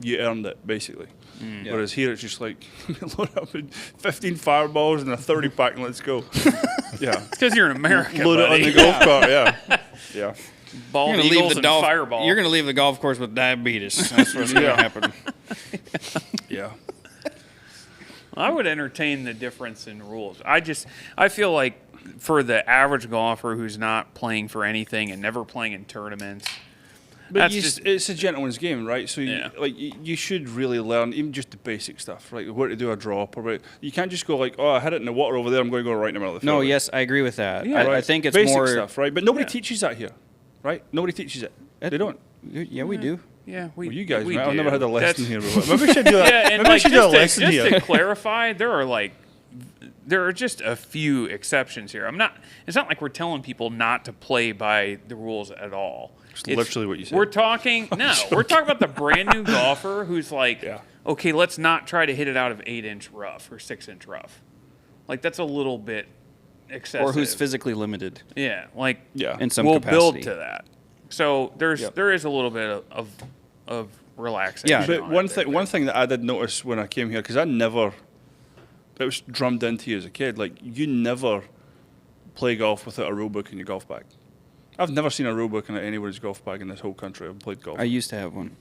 you earned it basically. Yeah. Whereas here it's just like load up with 15 fireballs and a 30 pack and let's go. Yeah, It's because you're in America, load it on buddy. the golf cart. Yeah, yeah. Bald eagles and fireball. You're going to leave the golf course with diabetes. That's what's going to Yeah. happen. Yeah. I would entertain the difference in rules. I feel like for the average golfer who's not playing for anything and never playing in tournaments, But that's you, just it's a gentleman's game, right? So Yeah. you should really learn even just the basic stuff, right? Where to do a drop or what. You can't just go like, oh, I hit it in the water over there. I'm going to go right in the middle of the No, fairway. yes, I agree with that. Yeah. I think it's basic more stuff, right? But nobody Yeah. teaches that here, right? Nobody teaches it. They don't. Yeah, we do. yeah. Well, you guys, we man, I've do. never had a lesson That's- here. But maybe we should do that. Yeah, and maybe we like, should do a just lesson to here. clarify, there are just a few exceptions here. It's not like we're telling people not to play by the rules at all. It's literally what you said. We're talking about the brand new golfer who's like, Yeah. okay, let's not try to hit it out of 8-inch rough or 6-inch rough. Like that's a little bit excessive. Or who's physically limited. Yeah, like Yeah. In some we'll capacity. build to that. So there is a little bit of relaxation. Yeah. But on one it there. thing that I did notice when I came here, because it was drummed into you as a kid, like you never play golf without a rule book in your golf bag. I've never seen a rule book in anyone's golf bag in this whole country. I've played golf. I used to have one.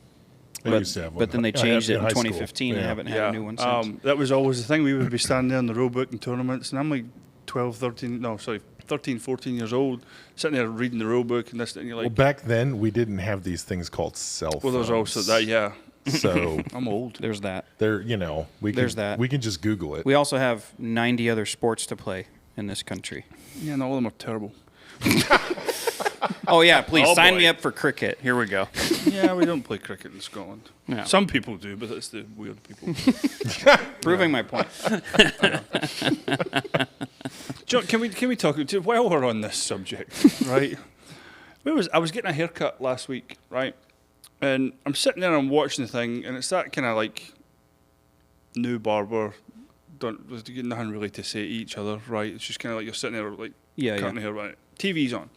I used to have one. But then they I had changed it in high school. 2015. I Yeah. haven't had a new one since. That was always the thing. We would be standing there in the rule book in tournaments, and I'm like 13, 14 years old, sitting there reading the rule book, and this, and you're Well, like, back then we didn't have these things called cell phones. well, there's also that, yeah. So I'm old. There's that. there, There's that. we can just Google it. We also have 90 other sports to play in this country. Yeah, and all of them are terrible. Oh, yeah, please Oh, sign boy. me up for cricket. Here we go. Yeah, we don't play cricket in Scotland. No. Some people do, but it's the weird people. Proving my point. John, can we talk while we're on this subject, right? I was getting a haircut last week, right? And I'm sitting there and I'm watching the thing, and it's that kind of like new barber, there's nothing really to say to each other, right? It's just kind of like you're sitting there like Yeah, cutting yeah. the hair, right? TV's on.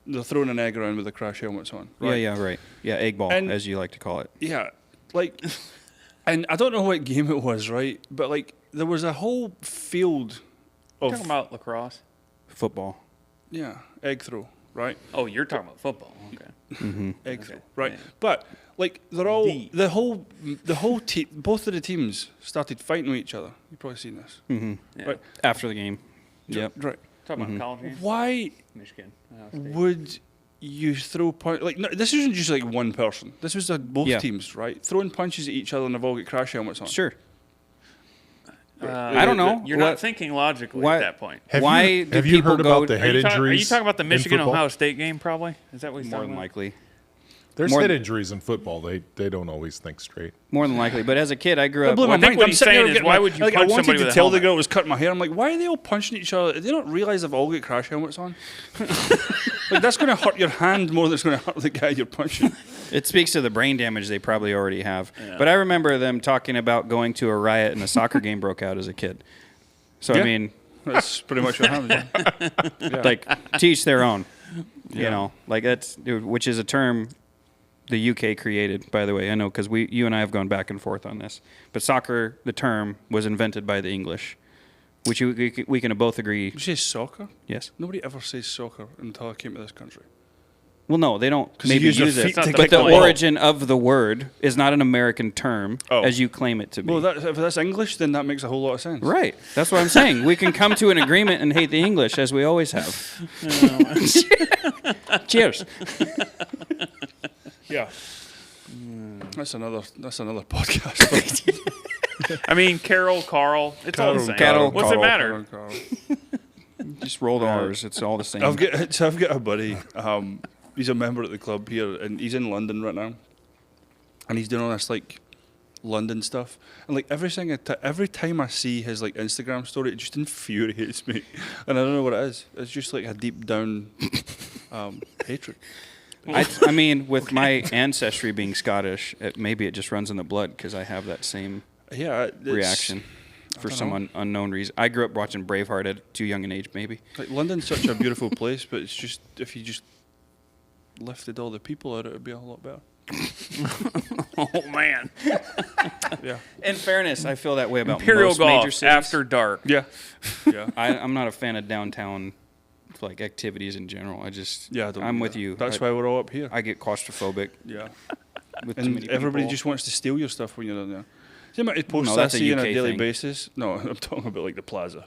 They're throwing an egg around with the crash helmets on. Right? Yeah, right. Yeah, egg ball, And- as you like to call it. Yeah, like, and I don't know what game it was, right? But like, there was a whole field of Talking about lacrosse. Football. yeah, egg throw. right? Oh, you're talking about football. Okay. Egg throw, Okay. right? Yeah. But like they're all The- the whole team, both of the teams started fighting with each other. You've probably seen this, Yeah. right? After the game. Yep. Right. Talking about college games. Why Michigan. Ohio State. would you throw punch like? No, this isn't just like one person. This was both Yeah. teams, right? Throwing punches at each other, and they've all got crash helmets on. Sure. I don't know. You're What- not thinking logically why- at that point. Why do have you people heard go- about the Are head Are you injuries? talking about the in Michigan football? Ohio State game? Probably. Is that what he's More talking than about? likely. There's More head than- injuries in football. They don't always think straight. More than likely. But as a kid, I grew That up. blew my I think mind. what I'm he's sitting there saying is, getting why my- would you like, I punch wanted somebody to with a tell the helmet? girl who was cutting my hair. I'm like, why are they all punching each other? Do they not realize they've all got crash helmets on? Like that's going to hurt your hand more than it's going to hurt the guy you're punching. It speaks to the brain damage they probably already have. But I remember them talking about going to a riot and a soccer game broke out as a kid. So, Yeah. I mean, That's pretty much what happened. Yeah. like, teach their own. You know, like that's, dude, which is a term the UK created, by the way. I know because you and I have gone back and forth on this. But soccer, the term, was invented by the English, which we can both agree. Did you say soccer? Yes. Nobody ever says soccer until I came to this country. Well, no, they don't 'Cause maybe you use your use it. feet to But kick the the ball. origin of the word is not an American term Oh. as you claim it to be. Well, if that's English, then that makes a whole lot of sense. Right. That's what I'm saying. We can come to an agreement and hate the English as we always have. Cheers. Yeah. That's another podcast. I mean, Carol, Carl. It's all the same. Carol, What's it matter? Just roll the R's. It's all the same. I've got a buddy. He's a member at the club here, and he's in London right now. And he's doing all this like London stuff, and like every time I see his like Instagram story, it just infuriates me, and I don't know what it is. It's just like a deep down hatred. I mean, with my ancestry being Scottish, maybe it just runs in the blood because I have that same Yeah, reaction for don't some know. unknown reason. I grew up watching Braveheart at too young an age, maybe. Like London's such a beautiful place, but it's just if you just lifted all the people out, it would be a lot better. Oh man. Yeah, In fairness, I feel that way about Imperial most major Golf cities. after dark. yeah, yeah. I'm not a fan of downtown like activities in general. Yeah, I don't I'm do with that. you. That's why we're all up here. I get claustrophobic Yeah, with too and many everybody people. just wants to steal your stuff when you're down there. See how many posts No, I that's a see on a UK daily thing. basis? No, I'm talking about like the plaza.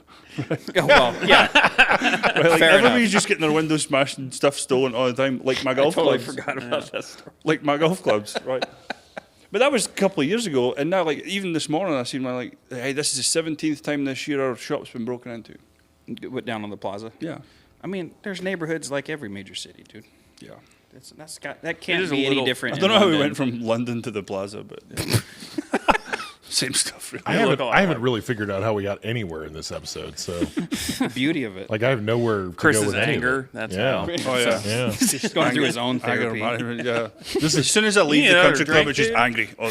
Well, yeah, Right, like Fair everybody's enough. just getting their windows smashed and stuff stolen all the time, like my golf totally clubs. forgot about that story. Like my golf clubs, right? But that was a couple of years ago, and now, like even this morning, I seen my like, hey, this is the 17th time this year our shop's been broken into. Went down on the plaza. Yeah, I mean, there's neighborhoods like every major city, dude. yeah. That can't is a be any little- different. I don't in know how we London. went from London to the plaza, but yeah. Same stuff. Really. I look haven't a lot I haven't alike. really figured out how we got anywhere in this episode. So the beauty of it. like I have nowhere to go Chris's with any of anger. it. That's Yeah. how. Oh yeah. Yeah. He's going through his own Anger therapy. management, yeah. As soon as I leave need the another country club, drink, it's just dude? angry. Oh,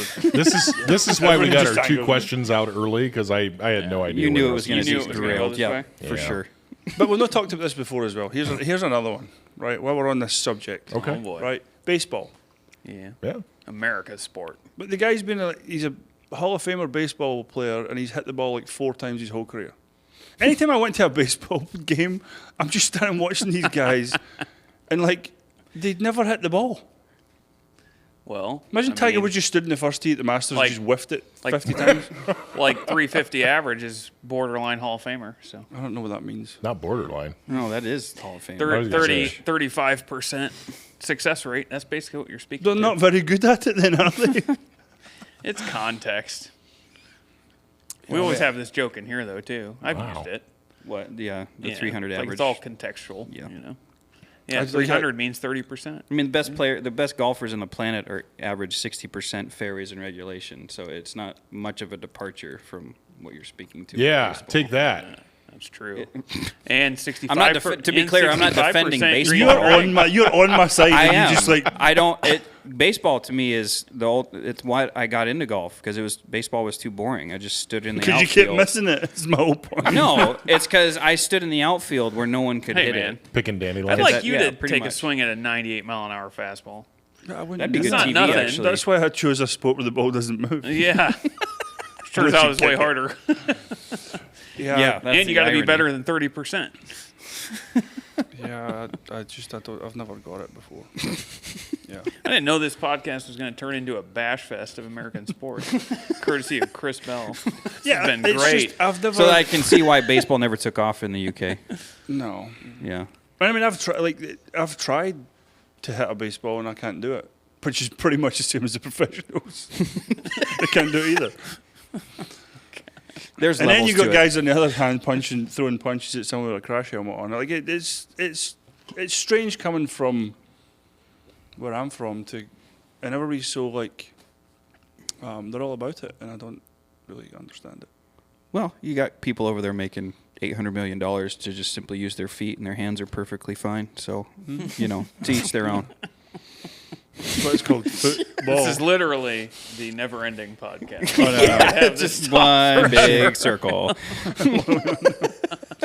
This is why we Everyone got just our two angry. questions out early because I had no idea. You knew where it was this going to You be knew it was gonna go derailed. this Yeah, way? for Yeah. sure. but we've not talked about this before as well. Here's another one. Right, while we're on this subject. Okay. Oh boy. Right, baseball. Yeah. Yeah. America's sport. But the guy's he's a Hall of Famer baseball player, and he's hit the ball like 4 times his whole career. Anytime I went to a baseball game, I'm just standing watching these guys, and like they'd never hit the ball. Well, Imagine I Tiger mean, Woods just stood in the first tee at the Masters Like- and just whiffed it like- 50 times. like 350 average is borderline Hall of Famer. So I don't know what that means. Not borderline. No, that is Hall of Fame. I was gonna 30, say. 35% success rate. That's basically what you're speaking They're to. not very good at it then, are they? It's context. We always have this joke in here, though, too. I've Wow. used it. What? The Yeah, 300 like average. It's all contextual. Yeah. You know. Yeah, I- 300 means 30%. I mean, the best golfers on the planet are average 60% fairways in regulation, so it's not much of a departure from what you're speaking to. in Yeah. baseball. Take that. That's true. And 65. I'm not to be clear, I'm not defending 65% baseball. green You're on my side. I and am. You just like I don't. Baseball to me is it's why I got into golf because baseball was too boring. I just stood in the because you outfield. keep missing it. It's my whole point. No, it's because I stood in the outfield where no one could Hey, hit man. it. Picking I'd dandelions. like that- you yeah, to pretty take a much. swing at a 98-mile-an-hour fastball. I wouldn't That'd be do good It's not TV, nothing. actually. That's why I chose a sport where the ball doesn't move. Yeah. Turns Let out you it's way kick it. harder. Yeah, that's And you the got to be irony. better than 30%. Yeah, I've never got it before. Yeah. I didn't know this podcast was going to turn into a bash fest of American sports, courtesy of Chris Bell. Yeah, been it's great. just, I've never. So I can see why baseball never took off in the UK. No. Yeah. I mean, I've tried to hit a baseball and I can't do it, which is pretty much the same as the professionals. They can't do it either. There's And then levels you got to it. guys on the other hand throwing punches at someone with a crash helmet on. Like it's strange coming from where I'm from and everybody's so like they're all about it, and I don't really understand it. Well, you got people over there making $800 million to just simply use their feet, and their hands are perfectly fine. So, to each their own. That's what it's called football. This is literally the never-ending podcast. It's just one big circle.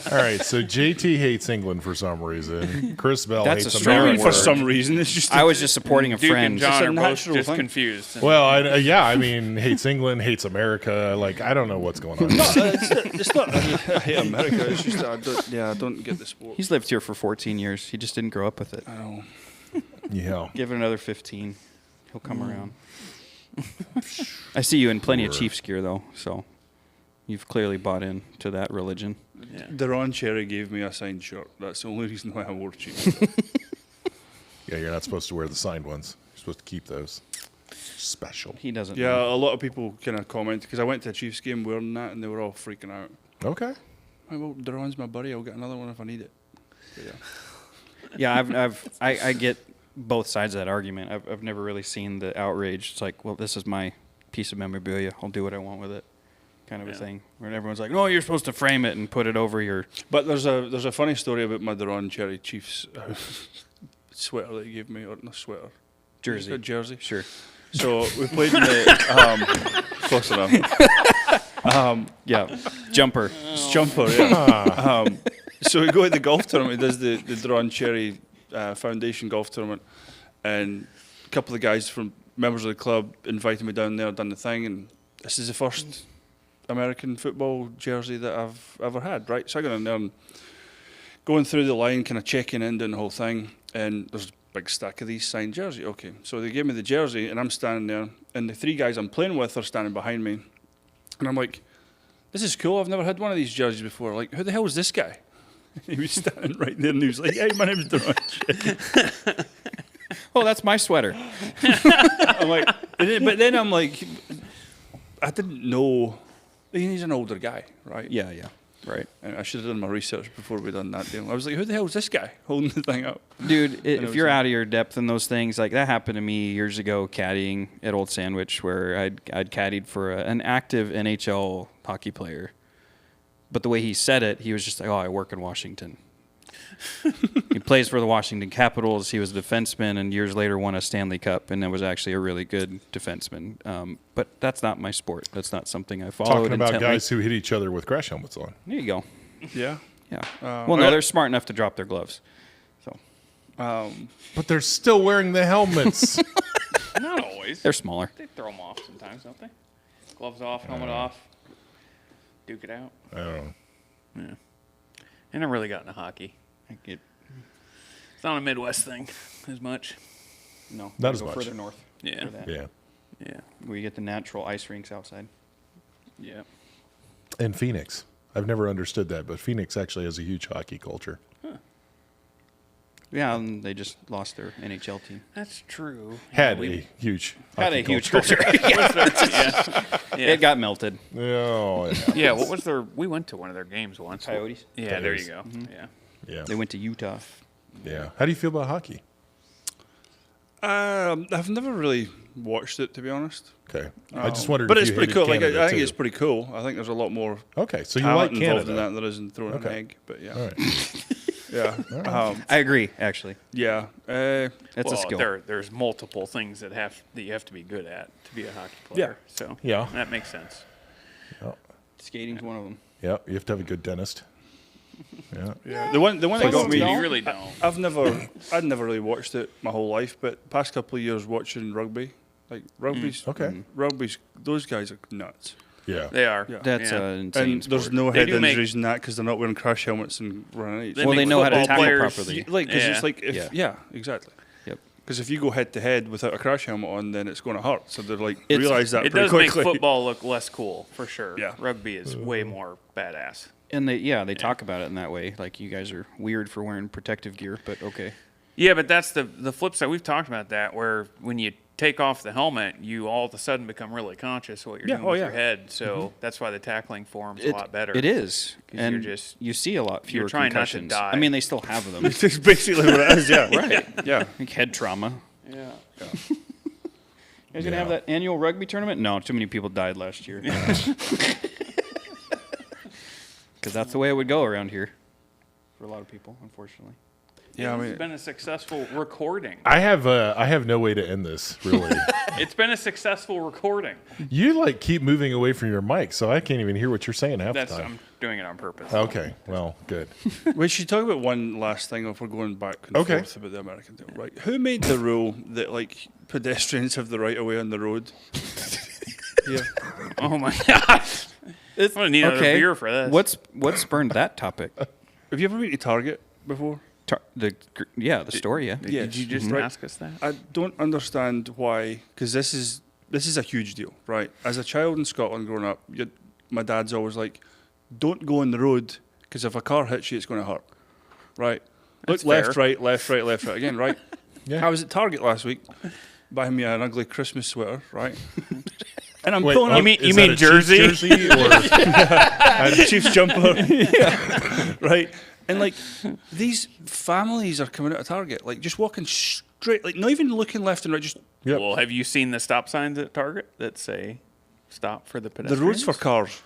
All right, so JT hates England for some reason. Chris Bell That's hates a strong America. for word. some reason, it's just I was just supporting a Duke friend. and John It's a are both natural just thing. confused. Well, I mean, hates England, hates America. Like, I don't know what's going on. it's not. I hate America. It's just I don't get the sport. He's lived here for 14 years. He just didn't grow up with it. I know. Yeah. Give it another 15. He'll come around. I see you in plenty of Sure. Chiefs gear, though, so you've clearly bought into that religion. Yeah. Deron Cherry gave me a signed shirt. That's the only reason why I wore Chiefs. Yeah, you're not supposed to wear the signed ones. You're supposed to keep those. Special. He doesn't Yeah, know. a lot of people kind of comment because I went to a Chiefs game wearing that, and they were all freaking out. Okay. Oh, well, Deron's my buddy. I'll get another one if I need it. But yeah. Yeah, I get both sides of that argument. I've never really seen the outrage. It's like, well, this is my piece of memorabilia. I'll do what I want with it, kind of a Yeah. thing. Where everyone's like, no, you're supposed to frame it and put it over your. But there's a funny story about my Deron Cherry Chiefs sweater that he gave me, or not sweater, Jersey. A jersey. Sure. So we played in the close enough. Yeah. Jumper. Jumper, yeah. So we go to the golf tournament. He does the Deron Cherry Foundation golf tournament, and a couple of guys from members of the club invited me down there, done the thing, and this is the first American football jersey that I've ever had, right? So I got in there and going through the line, kind of checking in, doing the whole thing, and there's a big stack of these signed jersey. Okay, so they gave me the jersey, and I'm standing there, and the three guys I'm playing with are standing behind me, and I'm like, this is cool, I've never had one of these jerseys before. Like, who the hell is this guy? He was standing right there, and he was like, hey, my name's Deron Cherry. Oh, that's my sweater. I'm like, but then I'm like, I didn't know. He's an older guy, right? Yeah, yeah. Right. And I should have done my research before we done that deal. I was like, who the hell is this guy holding the thing up? Dude, it if was you're like- out of your depth in those things, like that happened to me years ago caddying at Old Sandwich, where I'd caddied for an active NHL hockey player. But the way he said it, he was just like, oh, I work in Washington. He plays for the Washington Capitals. He was a defenseman, and years later won a Stanley Cup, and that was actually a really good defenseman. But that's not my sport. That's not something I followed Talking about intently. guys who hit each other with crash helmets on. There you go. Yeah. Yeah. Well, Well, no, they're smart enough to drop their gloves. So But they're still wearing the helmets. Not always. they're smaller. They throw them off sometimes, don't they? Gloves off, helmet off. Duke it out. I don't know. Yeah. I never really got into hockey. It's not a Midwest thing as much. No, Not we as go much. further north. Yeah. For that. Yeah. Yeah. Where you get the natural ice rinks outside. Yeah. And Phoenix. I've never understood that, but Phoenix actually has a huge hockey culture. Yeah, and they just lost their NHL team. That's true. Had we a huge Had a hockey huge culture. culture. yeah. It got melted. Oh, yeah. Yeah, what was their? We went to one of their games once. Coyotes? Yeah, there you Coyotes. go. Yeah. Yeah. They went to Utah. Yeah. How do you feel about hockey? I've never really watched it, to be honest. Okay. I just wondered But if it's you pretty hated cool. Like, Canada, I think too. it's pretty cool. I think there's a lot more Okay, so you talent like involved Canada. in that than there is in throwing an Okay. egg. But yeah. All right. Yeah. I agree, actually. Yeah. That's a Well, skill. there's multiple things that you have to be good at to be a hockey player. So Yeah. that makes sense. Skating's one of them. Yeah, you have to have a good dentist. Yeah. yeah. The one that got me. You really don't. I'd never really watched it my whole life, but past couple of years watching rugby, like rugby's Okay. rugby's those guys are nuts. Yeah. They are. Yeah. That's Yeah. an insane And there's sport. no They head do make- injuries in that because they're not wearing crash helmets and running. They Well, they make know how to football tackle players- properly. Like, because Yeah. it's like, if, Yeah. yeah, exactly. Yep. Because if you go head to head without a crash helmet on, then it's going to hurt. So they're like, It's- realize that It pretty does make quickly. football look less cool, for sure. Yeah. Rugby is way more badass. And they talk about it in that way. Like, you guys are weird for wearing protective gear, but okay. Yeah, but that's the flip side. We've talked about that, where when you take off the helmet, you all of a sudden become really conscious of what you're Yeah, doing oh, with yeah. your head. So that's why the tackling form's a lot better. It is. 'Cause And you're just- you see a lot fewer you're trying not to concussions. die. I mean, they still have them. That's basically what it is, yeah. Right. Yeah. Like head trauma. Yeah. You guys gonna have that annual rugby tournament? No, too many people died last year. Because that's the way it would go around here for a lot of people, unfortunately. Yeah, I It's mean, been a successful recording. I have no way to end this, really. It's been a successful recording. You like keep moving away from your mic, so I can't even hear what you're saying half That's the time. I'm doing it on purpose. Okay, well, good. we should talk about one last thing if we're going back and Okay. forth about the American deal, right? Who made the rule that, like, pedestrians have the right of way on the road? Yeah. Oh my gosh. I'm gonna need another beer for this. What spurned that topic? Have you ever been to Target before? The store, yeah. Yeah. Did you just Right. ask us that? I don't understand why, because this is a huge deal, right? As a child in Scotland growing up, my dad's always like, don't go on the road, because if a car hits you, it's going to hurt, right? That's Look left, fair. right, left, right, left, right again, right? Yeah. I was at Target last week, buying me an ugly Christmas sweater, right? And I'm Wait, pulling oh, up. You mean is that a Chiefs Jersey? jersey or a Chiefs jumper, right? And like these families are coming out of Target, like just walking straight, like not even looking left and right, just Yep. Well, have you seen the stop signs at Target that say "Stop for the the pedestrians"? roads for cars.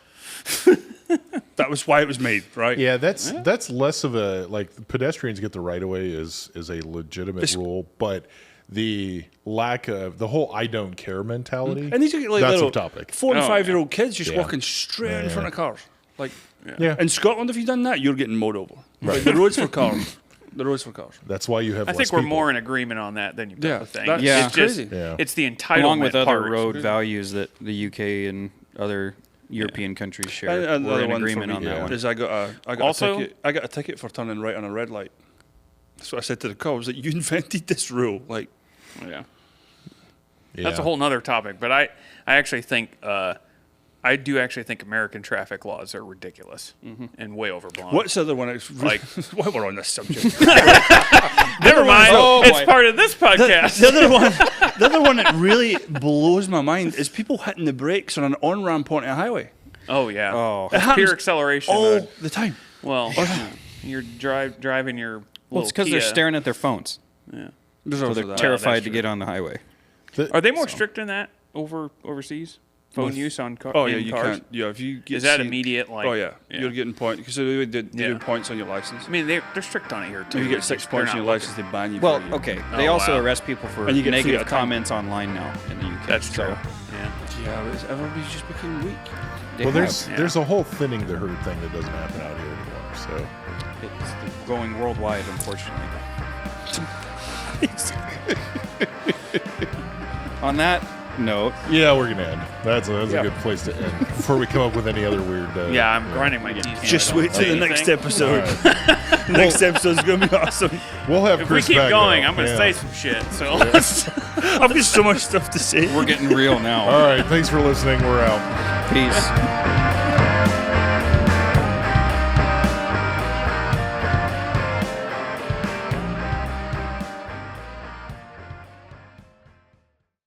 That was why it was made, right? Yeah, that's less of a like pedestrians get the right of way is a legitimate It's- rule, but the lack of the whole I don't care mentality. And these are like that's little a topic. 4 and Oh, 5-year-old kids just Yeah. walking straight in front of cars. Like Yeah, in Scotland, if you've done that, you're getting mowed over. Like the roads for cars. The roads for cars. that's why you have. I less think we're people. more in agreement on that than you Yeah, both think. that's Yeah. It's just, crazy. Yeah. it's the entitlement Along with other part. road values that the UK and other European countries share. And We're another in one agreement for on me that one. is I got Also- a ticket for turning right on a red light. That's what I said to the cop. I was like, you invented this rule. Like, Yeah. Yeah. That's a whole nother topic. But I actually think I do actually think American traffic laws are ridiculous and way overblown. what's the other one? It's Like- while we're on this subject. Never mind. Oh, it's boy. part of this podcast. The other one that really blows my mind is people hitting the brakes on an on-ramp onto a highway. Oh yeah. Oh. That's It happens pure acceleration. all the time. Well, you're driving your. Well, it's because they're staring at their phones. There's So also they're that. terrified that's to true. get on the highway. Are they more strict than that overseas? Phone use on cars. Oh yeah, you cars? can't. Yeah, if you get Is that seen- immediate? Like, Oh yeah, you're getting points because they do Yeah. points on your license. I mean, they're strict on it here too. If you get It's 6 just- they're points on not your looking. license, they ban you. Well, for a year. okay. They Oh, also wow. arrest people for And you get 3 negative at a time. comments online now in the UK. That's so true. Yeah. Yeah, but everybody's just becoming weak. they Well, have- there's a whole thinning the herd thing that doesn't happen out here anymore. So it's going worldwide, unfortunately. On that note, yeah, we're gonna end. That's a Yeah. good place to end before we come up with any other weird. Yeah, I'm grinding my teeth. Just wait till the next episode. All right. Next episode's gonna be awesome. We'll have If we Chris keep back, going, though. I'm going to Yeah. say some shit. So I've got so much stuff to say. we're getting real now. All right, thanks for listening. We're out. Peace.